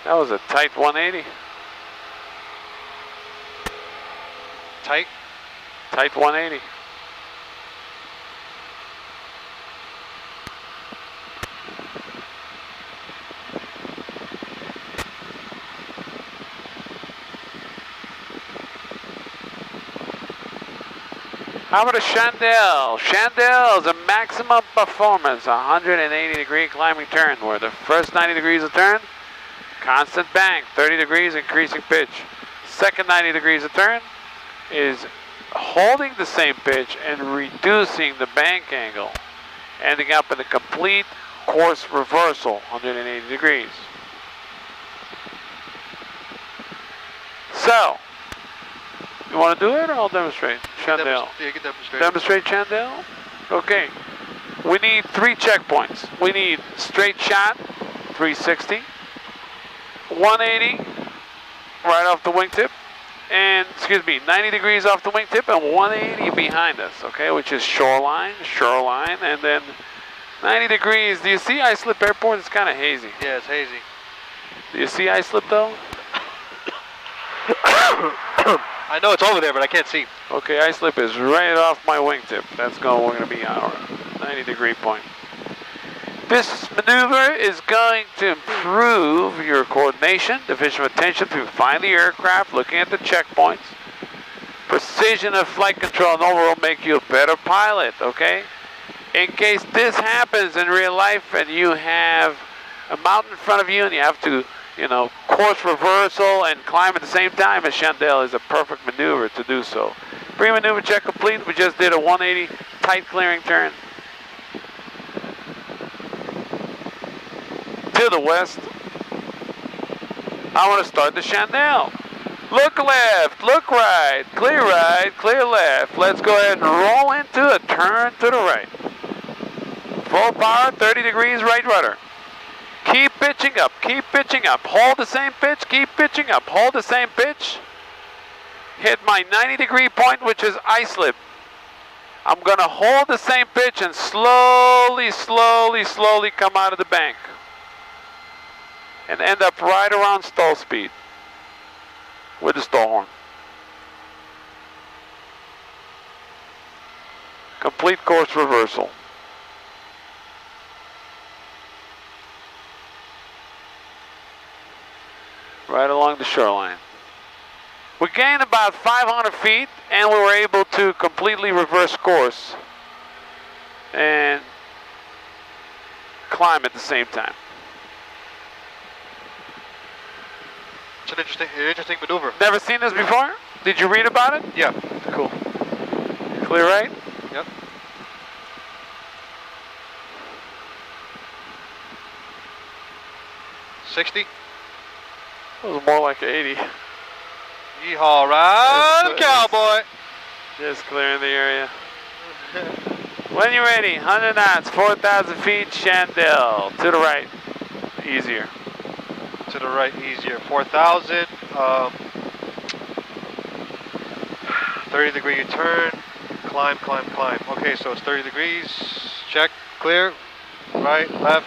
That was a tight 180. Tight. Tight 180. How about a Chandelle? Chandelle is a maximum performance, 180-degree climbing turn, where the first 90 degrees of turn, constant bank, 30 degrees increasing pitch. Second 90 degrees of turn is holding the same pitch and reducing the bank angle, ending up in a complete course reversal, 180 degrees. So, you want to do it or I'll demonstrate? Chandelle. Yeah, you can demonstrate. Demonstrate Chandelle? Okay. We need 3 checkpoints. We need straight shot, 360, 180, right off the wingtip, and, 90 degrees off the wingtip and 180 behind us, okay, which is shoreline, and then 90 degrees. Do you see Islip Airport? It's kind of hazy. Yeah, it's hazy. Do you see Islip though? I know it's over there, but I can't see. Okay, Islip is right off my wingtip. We're going to be our 90-degree point. This maneuver is going to improve your coordination, division of attention through finding the aircraft, looking at the checkpoints, precision of flight control, and overall make you a better pilot, okay? In case this happens in real life and you have a mountain in front of you and you have to, course reversal and climb at the same time, as Chandelle is a perfect maneuver to do so. Pre-maneuver check complete. We just did a 180 tight clearing turn. To the west. I want to start the Chandelle. Look left, look right, clear left. Let's go ahead and roll into a turn to the right. Full power, 30 degrees right rudder. Keep pitching up, hold the same pitch, keep pitching up, hold the same pitch. Hit my 90-degree point, which is Islip. I'm going to hold the same pitch and slowly come out of the bank. And end up right around stall speed with the stall horn. Complete course reversal. Right along the shoreline. We gained about 500 feet and we were able to completely reverse course and climb at the same time. It's an interesting maneuver. Never seen this before? Did you read about it? Yeah. Cool. Clear right? Yep. $60. It was more like 80. Yeehaw, ride, cowboy! Just clearing the area. When you're ready, 100 knots, 4,000 feet, Chandelle. To the right. Easier. To the right, easier. 4,000. 30-degree turn. Climb. Okay, so it's 30 degrees. Check. Clear. Right, left.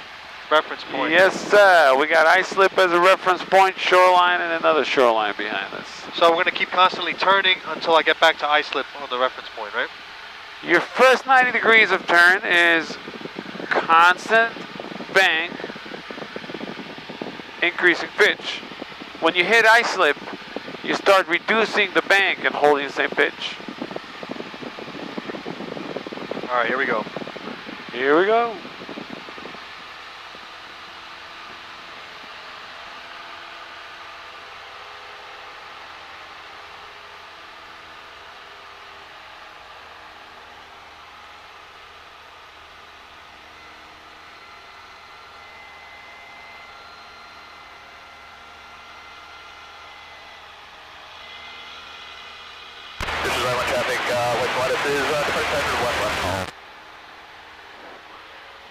Reference point. Yes, sir. We got Islip as a reference point, shoreline, and another shoreline behind us. So we're going to keep constantly turning until I get back to Islip on the reference point, right? Your first 90 degrees of turn is constant bank, increasing pitch. When you hit Islip, you start reducing the bank and holding the same pitch. All right, here we go. Here we go.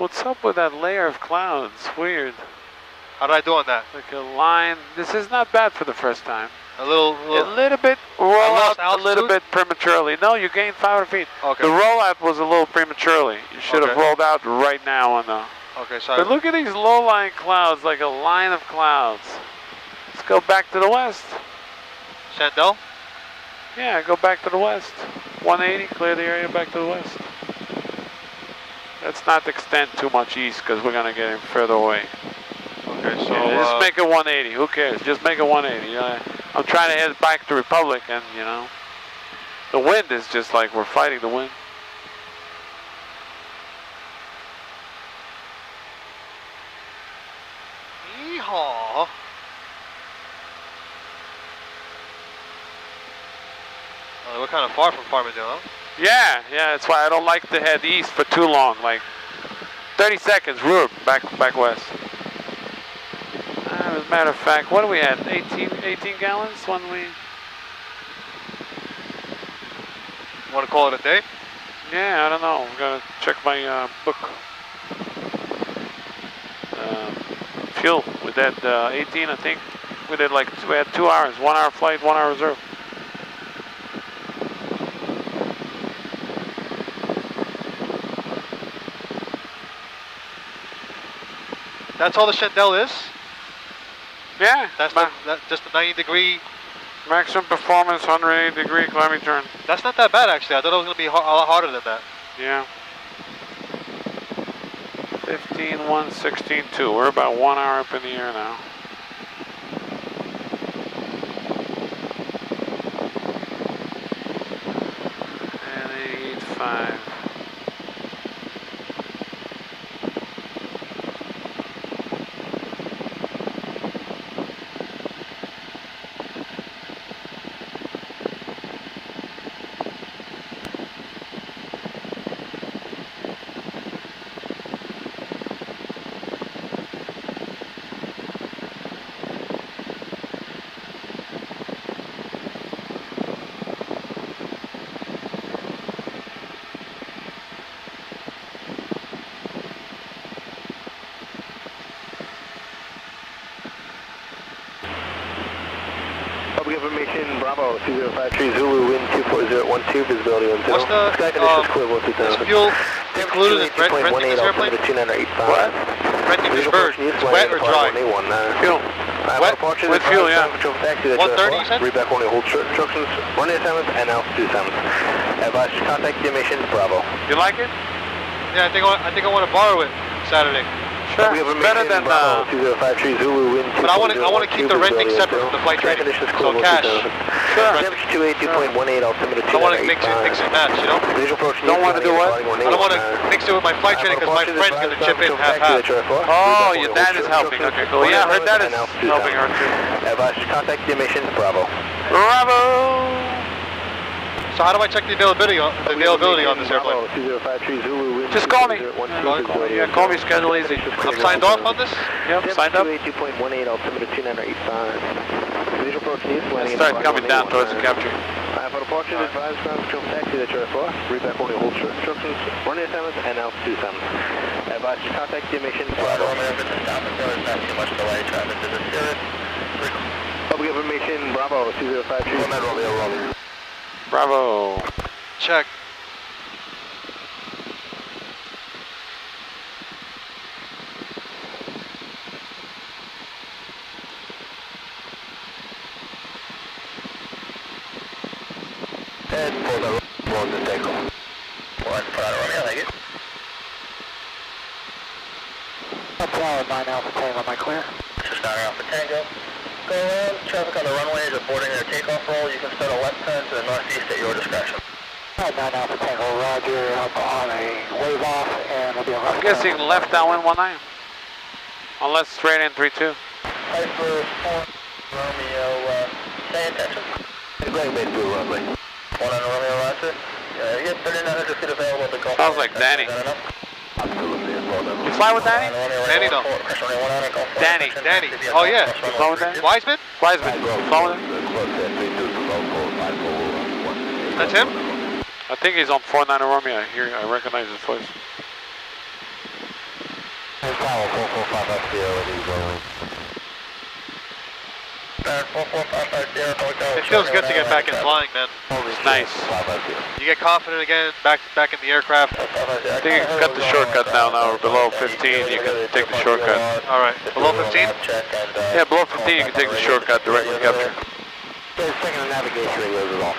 What's up with that layer of clouds? Weird. How did I do on that? Like a line. This is not bad for the first time. A little bit roll out lost a little bit prematurely. No, you gained 500 feet. Okay. The rollout was a little prematurely. You should have Okay. rolled out right now on the. Okay, sorry. But look at these low-lying clouds, like a line of clouds. Let's go back to the west. Shandell? Yeah, go back to the west. 180, clear the area back to the west. Let's not extend too much east because we're going to get him further away. Okay, so... Yeah, just make it 180. Who cares? Just make it 180. Yeah. I'm trying to head back to Republic and, you know, the wind is just like we're fighting the wind. Yeehaw. We're kind of far from Farmingdale, huh? Yeah, that's why I don't like to head east for too long. Like 30 seconds, room back west. As a matter of fact, what do we had? 18 gallons when we. Want to call it a day? Yeah, I don't know. I'm gonna check my book. Fuel. We did 18, I think. We did like we had 2 hours, 1 hour flight, 1 hour reserve. That's all the Shandell is? Yeah, That's just the 90-degree... maximum performance, 180-degree climbing turn. That's not that bad, actually. I thought it was going to be a lot harder than that. Yeah. 15-1, 16-2. We're about 1 hour up in the air now. And 88.5. Public information, Bravo, 2053 Zulu, wind 24012, visibility on 0. What's the, Sky conditions clear, is fuel included in renting this airplane? What? Renting this bird. It's wet or dry? Fuel. Wet? With fuel, yeah. 130 you said? Readback only hold instructions, running assignments and altitude assignments. Advise to contact the mission, Bravo. You like it? Yeah, I think I want to borrow it Saturday. Sure. It's better than 2053 Zulu, wind 24012. But I want to keep the renting separate from the flight training. So cash. Sure. Temperature 282.18, altimeter 298. I want to mix and match, you know? Visual approach. Don't want to do what? I don't want to mix it with my flight training because my friend's going to chip in half-half. Oh, your dad is helping. Okay, cool. Yeah, her dad is helping her too. Advise to contact the mission, Bravo. Bravo! So how do I check the availability on this airplane? Just call me. Yeah, call me, schedule easy. I'm signed off on this? Yep, signed up. 282.18, altimeter 2985. Visual approach needs landing. Start coming down towards the capture. For departure, advise ground control taxi that you're for. Readback only hold instructions, running assignments and altitude assignments. Advise to contact the mission. Bravo. Romeo, if it's a stop and go, there's not too much delay. Traffic is a Cirrus. Public information, Bravo, 2053. Romeo. Bravo. Check. Head for the road to take off. One, Prado Romeo, thank you. Tower 9 Alpha Tango, am I clear? Just 9 Alpha Tango. Go around, traffic on the runways are boarding their takeoff roll. You can start a left turn to the northeast at your discretion. 9 Alpha Tango, roger, up on a wave off, and we'll be on I'm guessing left downwind 19. Unless straight in 32. Piper 4, Romeo, stay attention. Going base blue runway. 1 on Romeo, roger. You have 3,900 feet available to go. Sounds like Danny. Is that enough? Absolutely. You fly with Danny? Danny, no. Danny. Danny. Oh, yeah. You fly with Danny? Wiseman? Wiseman. You fly with him? That's him? I think he's on 49 Romeo. I recognize his voice. Tower 44550. It feels good to get back in flying, man. It's nice. You get confident again, back in the aircraft. I think you can cut the shortcut now. Now we're below 15. You can take the shortcut. All right, below 15. Yeah, below 15 you can take the shortcut direct to capture. Second the navigation radios is off.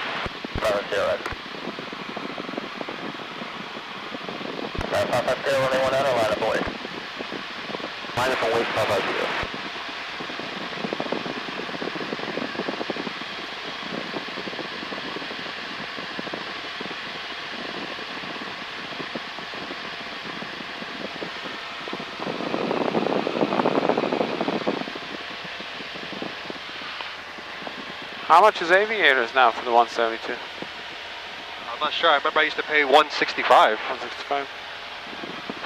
Minus on weight 550. How much is aviators now for the 172? I'm not sure. I remember I used to pay 165 165?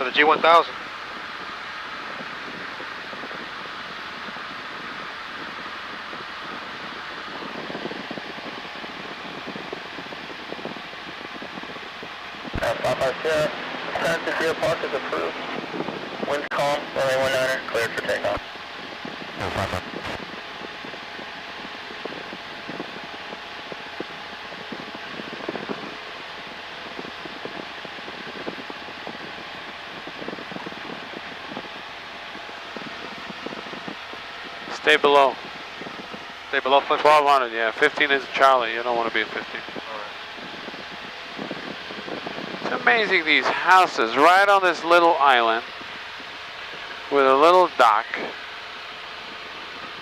for the G1000. Turn to Deer Park is approved. Wind calm, runway 19er, cleared for takeoff. Stay below. Stay below 15. 1200, yeah. 15 is Charlie. You don't want to be at 15. It's amazing, these houses right on this little island with a little dock.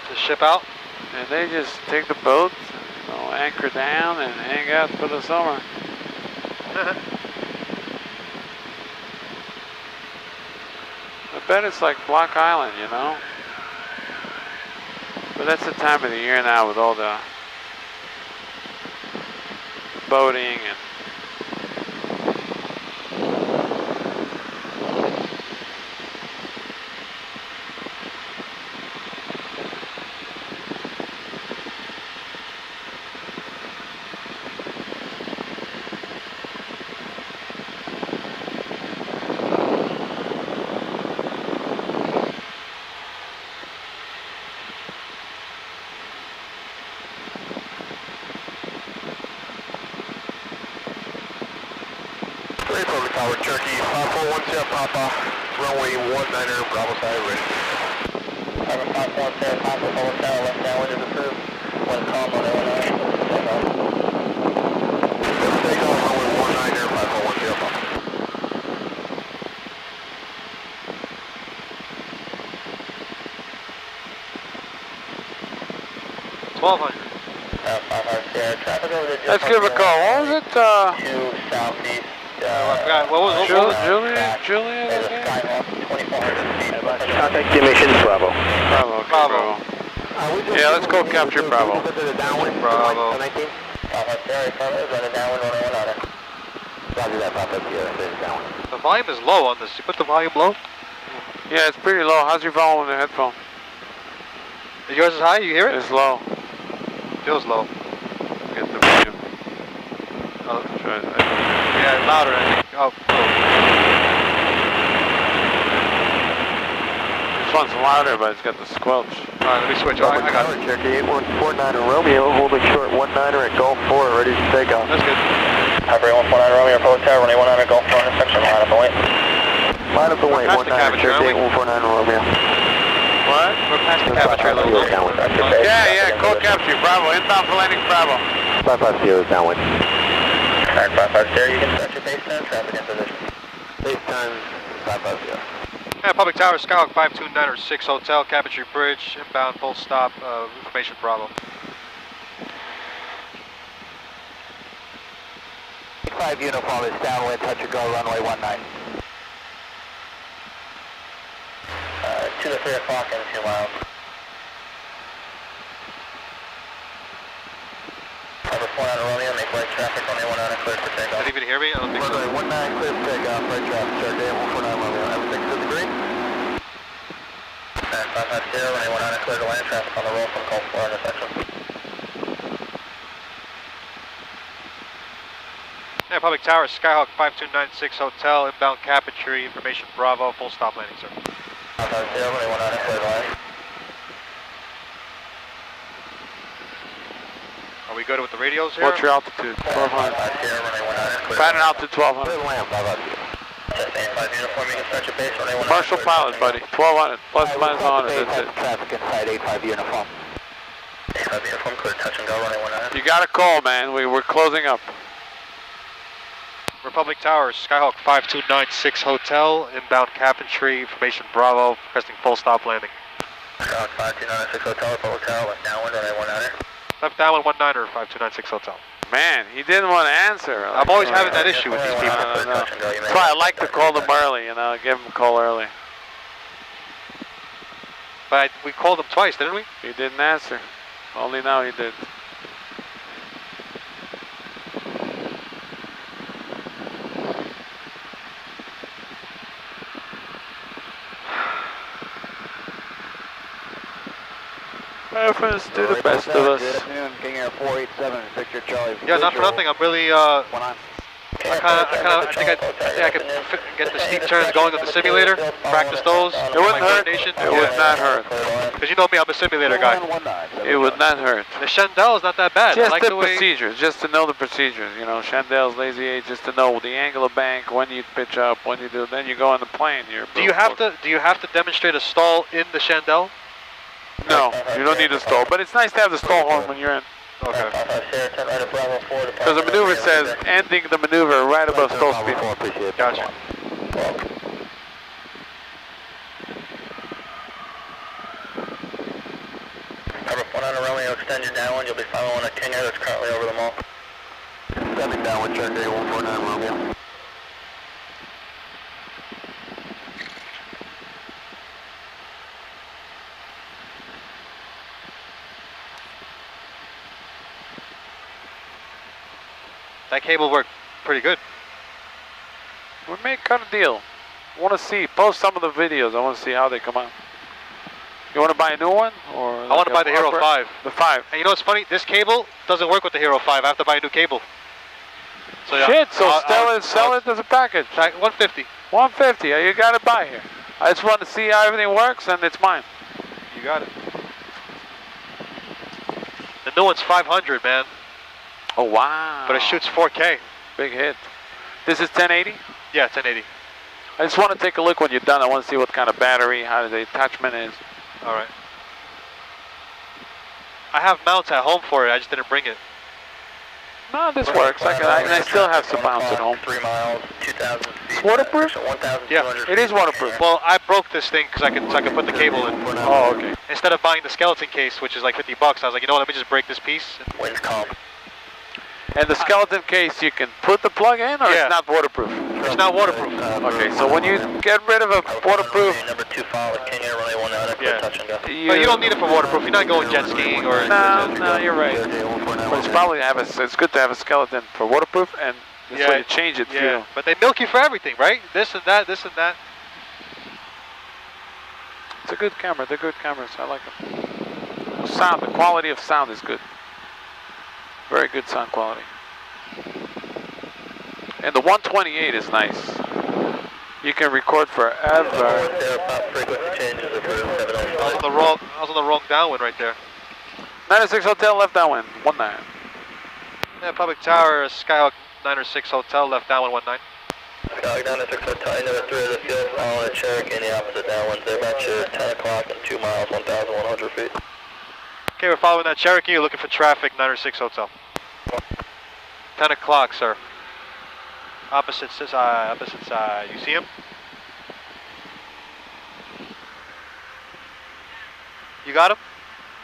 To ship out? And they just take the boat, anchor down and hang out for the summer. I bet it's like Block Island, you know? But that's the time of the year now with all the boating and Tower Turkey 5410 Papa, runway 19er, Bravo side ready. Tower 510 Papa, forward tower, left downwind is approved. Wind calm, runway 19er, takeoff. Takeoff, runway 19er, 5410 Papa. 1200. 500 traffic over the let's give a call. What was it? to southeast. I forgot. What was it? Julia? There's a Skyhawk, 2400 feet. Contact the emissions, Bravo. Bravo. Okay, Bravo. Yeah, let's go capture Bravo. Bravo. 19. Papa Sierra, running downwind, runway 19er. Roger that, Papa Sierra, downwind. The volume is low on this. You put the volume low? Yeah, it's pretty low. How's your volume on the headphone? Yours is high? You hear it? It's low. Feels low. Get the volume. Oh, Try that. yeah, louder, I think. Oh. This one's louder, but it's got the squelch. Alright, let me switch. I got it. Cherokee 8149 Romeo, holding short 19er at Gulf 4, ready to take off. That's good. Hyper 149 Romeo, approach tower, runway 19er, Gulf 4 intersection, line up and wait. Line up and wait, We're past the 19er, cabin, Cherokee aren't we? 149 Romeo. What? We're past the cabin, a little bit. Yeah, code capture. Bravo. Inbound for landing, Bravo. 550 downwind. Alright, 550, you can set your base now, traffic in position. Base time 550. Yeah, Public Tower, Skyhawk 5296 Hotel, Cabotry Bridge, inbound, full stop, information Bravo. 5 uniform is downwind, touch and go, runway 19. To the 3 o'clock and 2 miles. Hyper 49 Romeo, make right traffic, runway 19, clear for takeoff. Did you even hear me? I don't think so. Runway 19, clear for takeoff, right traffic, Cherokee 149 Romeo, everything to the green. And 550, runway 19, clear to land traffic on the roll from Gulf 4 intersection. Yeah, Public Tower, Skyhawk 5296 Hotel, inbound Cabotry, information Bravo, full stop landing, sir. Are we good with the radios here? What's your altitude? 1200. Find an altitude 1200. Commercial pilot, buddy. 1200. Plus minus 100. That's it. Traffic inside 85 uniform. 85 uniform, clear touch and go, runway 19. You got a call, man. We're closing up. Republic Tower, Skyhawk 5296 Hotel, inbound Carpentry, formation Bravo, requesting full stop landing. Skyhawk 5296 Hotel, Republic Tower, left downwind, runway 19. Left downwind 19er, 5296 Hotel. Man, he didn't want to answer. I'm always having that issue with these people. I know. That's why I like to call them early, you know, give them a call early. But we called him twice, didn't we? He didn't answer. Only now he did. Our friends do the best of us. Good afternoon, King Air 487, Victor Charlie. Yeah, not for nothing. I'm really, I think I could get the steep turns going with the simulator, practice those. It wouldn't hurt. It would not hurt. Because you know me, I'm a simulator guy. It would not hurt. The Chandelle is not that bad. Just I like the the way. procedures, just to know the procedures. You know, Chandel's Lazy 8, just to know the angle of bank, when you pitch up, when you do. Then you go on the plane. Do you have to demonstrate a stall in the Chandelle? No, you don't need a stall, but it's nice to have the stall horn when you're in. Okay. Because the maneuver says ending the maneuver right above stall speed. Gotcha. Number 4 on Romeo, extend your downwind. You'll be following a King Air that's currently over the mall. Stepping downwind, check 149 Romeo. That cable worked pretty good. We may cut a deal. I want to see, post some of the videos. I want to see how they come out. You want to buy a new one? Or I want to buy the Hero 5. The 5. And you know what's funny? This cable doesn't work with the Hero 5. I have to buy a new cable. So yeah, Shit, so sell it as a package. 150. 150, you got to buy here. I just want to see how everything works and it's mine. You got it. The new one's 500, man. Oh, wow. But it shoots 4K. Big hit. This is 1080? Yeah, 1080. I just want to take a look when you're done. I want to see what kind of battery, how the attachment is. All right. I have mounts at home for it. I just didn't bring it. No, this works. I still have some mounts at home. 3 miles, 2,000 feet. It's waterproof? 1,200 Yeah, it is waterproof. Well, I broke this thing because I could put the cable in. Oh, okay. Instead of buying the skeleton case, which is like 50 bucks, I was like, you know what, let me just break this piece. Wind's calm. And the skeleton case, you can put the plug in, or Yeah. it's not waterproof? It's not waterproof. Okay, so when you get rid of a waterproof, Number 2 follow with King Air, runway 19, Yeah. touch and go. But you don't need it for waterproof. You're not going jet skiing or... No, you're right. But it's probably it's good to have a skeleton for waterproof, and this way you change it. Yeah, but they milk you for everything, right? This and that, this and that. It's a good camera. They're good cameras. I like them. Sound, the quality of sound is good. Very good sound quality. And the 128 is nice. You can record forever. Frequency changes approved. I was on the wrong downwind right there. 96 Hotel, left downwind, 19. Yeah, Public Tower, Skyhawk 906 Hotel, left downwind 19. Skyhawk 96 Hotel, number 3 of the field, following a Cherokee in the opposite downwind. They're about you 10 o'clock and 2 miles, 1,100 feet. Okay, we're following that Cherokee. You're looking for traffic, 906 Hotel. 10 o'clock, sir. Opposite side, opposite side. You see him? You got him?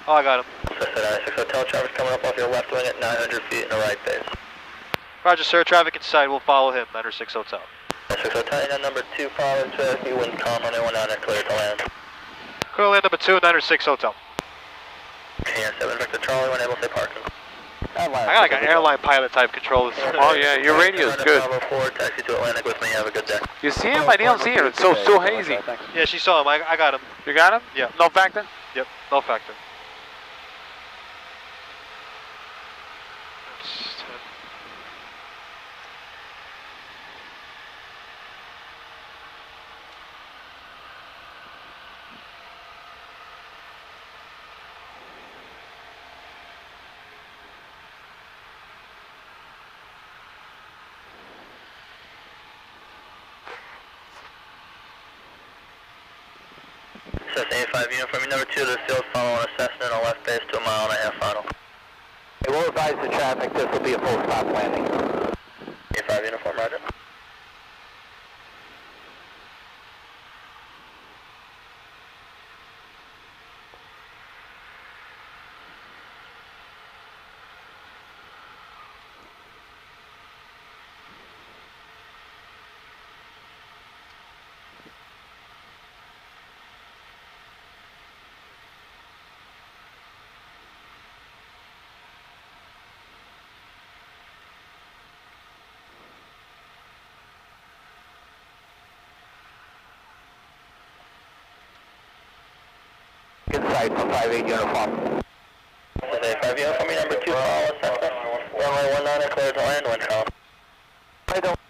Oh, I got him. 96 Hotel, traffic's coming up off your left wing at 900 feet in the right base. Roger, sir. Traffic inside. We'll follow him, 906 Hotel. 96 Hotel, number 2, following Cherokee, wind calm, runway 19, clear to land. Clear land number 2, 906 Hotel. King Air 7 Victor Charlie, when able to say parking. I got like an airline pilot type controls. Oh yeah, your radio is good. Bravo 4, taxi to Atlantic with me, have a good day. You see him? I don't see him. It's so hazy. Yeah, she saw him. I got him. You got him? Yeah. No factor? Yep, no factor. Cessna 85 uniform, number 2 to the field following a Cessna and a left base to a 1.5 mile final. We'll advise the traffic, this will be a full stop landing. 85 uniform, roger. Inside from 58 uniform. Cessna 85 uniform, number 2 follow Cessna. Runway 19 clear to land, wind calm.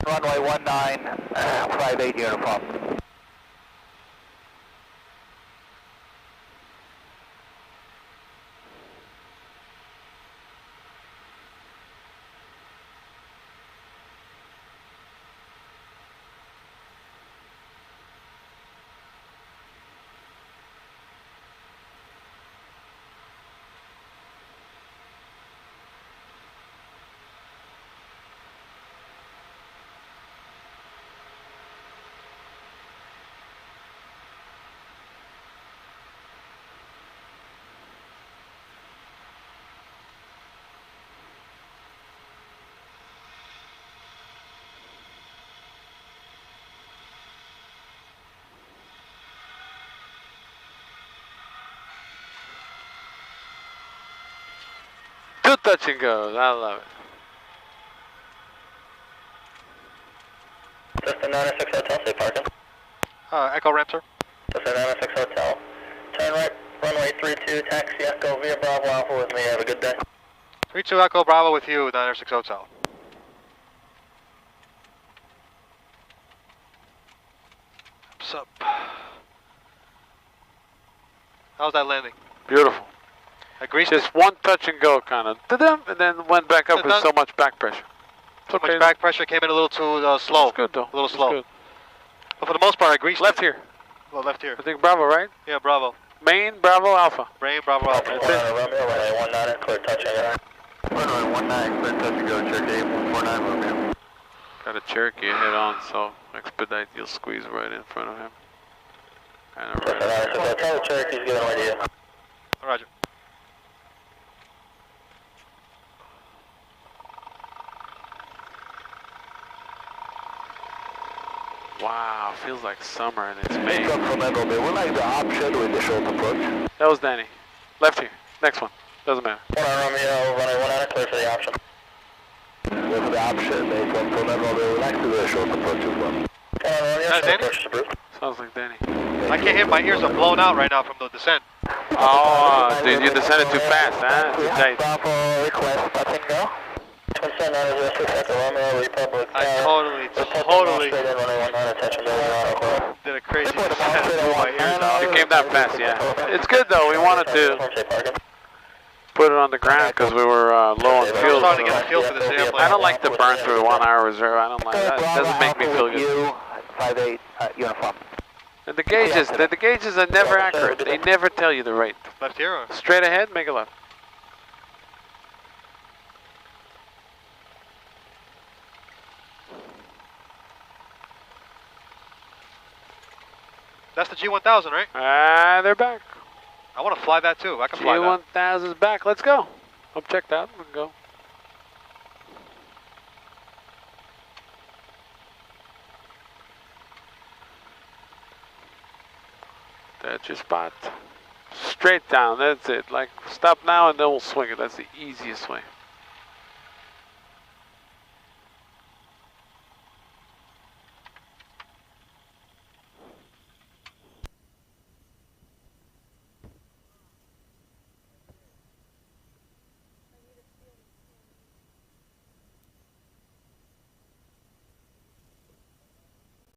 Runway 19, 58 uniform. Two touch and goes, I love it. Cessna 96 Hotel, stay parking. Echo ramp, sir. Cessna 96 Hotel. Turn right, runway 32, taxi Echo via Bravo Alpha with me. Have a good day. 32 Echo Bravo with you, 906 Hotel. What's up? How's that landing? Beautiful. I greased Just one touch and go, kind of, and then went back up with so much back pressure. So much back pressure, came in a little too slow. It's good though. A little It's slow. good. But for the most part, I greased Left it. here. Well, left here. I think Bravo, right? Yeah, Bravo. Main, Bravo, Alpha. Brain, Bravo, Alpha. That's it. Runway 19, clear touch and go. Runway 19, clear touch and go, Cherokee 149, Romeo. Got a Cherokee ahead on, so expedite, you'll squeeze right in front of him. And a Cessna right. 96 Hotel, Cherokee's giving away to you. Roger. Wow, feels like summer and it's May. From Echo Bay, we like the option with the short approach. That was Danny. Left here. Next one. Doesn't matter. 1 Romeo, runway 19, clear for the option. With the option, they come from Echo Bay, we like to do a short approach as well. 1 Romeo, Danny? approach is approved. Sounds like Danny. I can't hear, my ears are blown out right now from the descent. Oh, dude, you descended too fast, huh? Too tight. Bravo, request, touch and go. Twin 906 Echo Romeo, Republic. I totally did a crazy descent, blew my ears out. You came that fast, yeah. It's good though, we wanted to put it on the ground because we were low on I was fuel. starting to get a feel for this airplane. I don't like to burn through 1 hour reserve, I don't like that. It doesn't make me feel good. You, 58 uniform. And the gauges are never accurate. They never tell you the rate. Left here or? Straight ahead, make a left. That's the G1000, right? Ah, they're back. I want to fly that too. I can fly that. G1000's back. Let's go. I'll check that. We can go. That's your spot. Straight down. That's it. Like, stop now and then we'll swing it. That's the easiest way.